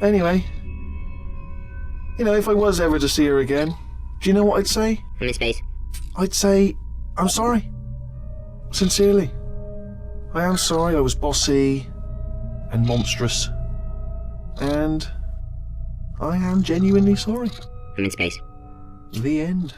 Anyway, you know, if I was ever to see her again, do you know what I'd say? I'm in space. I'd say, I'm sorry. Sincerely. I am sorry I was bossy and monstrous. And I am genuinely sorry. I'm in space. The end.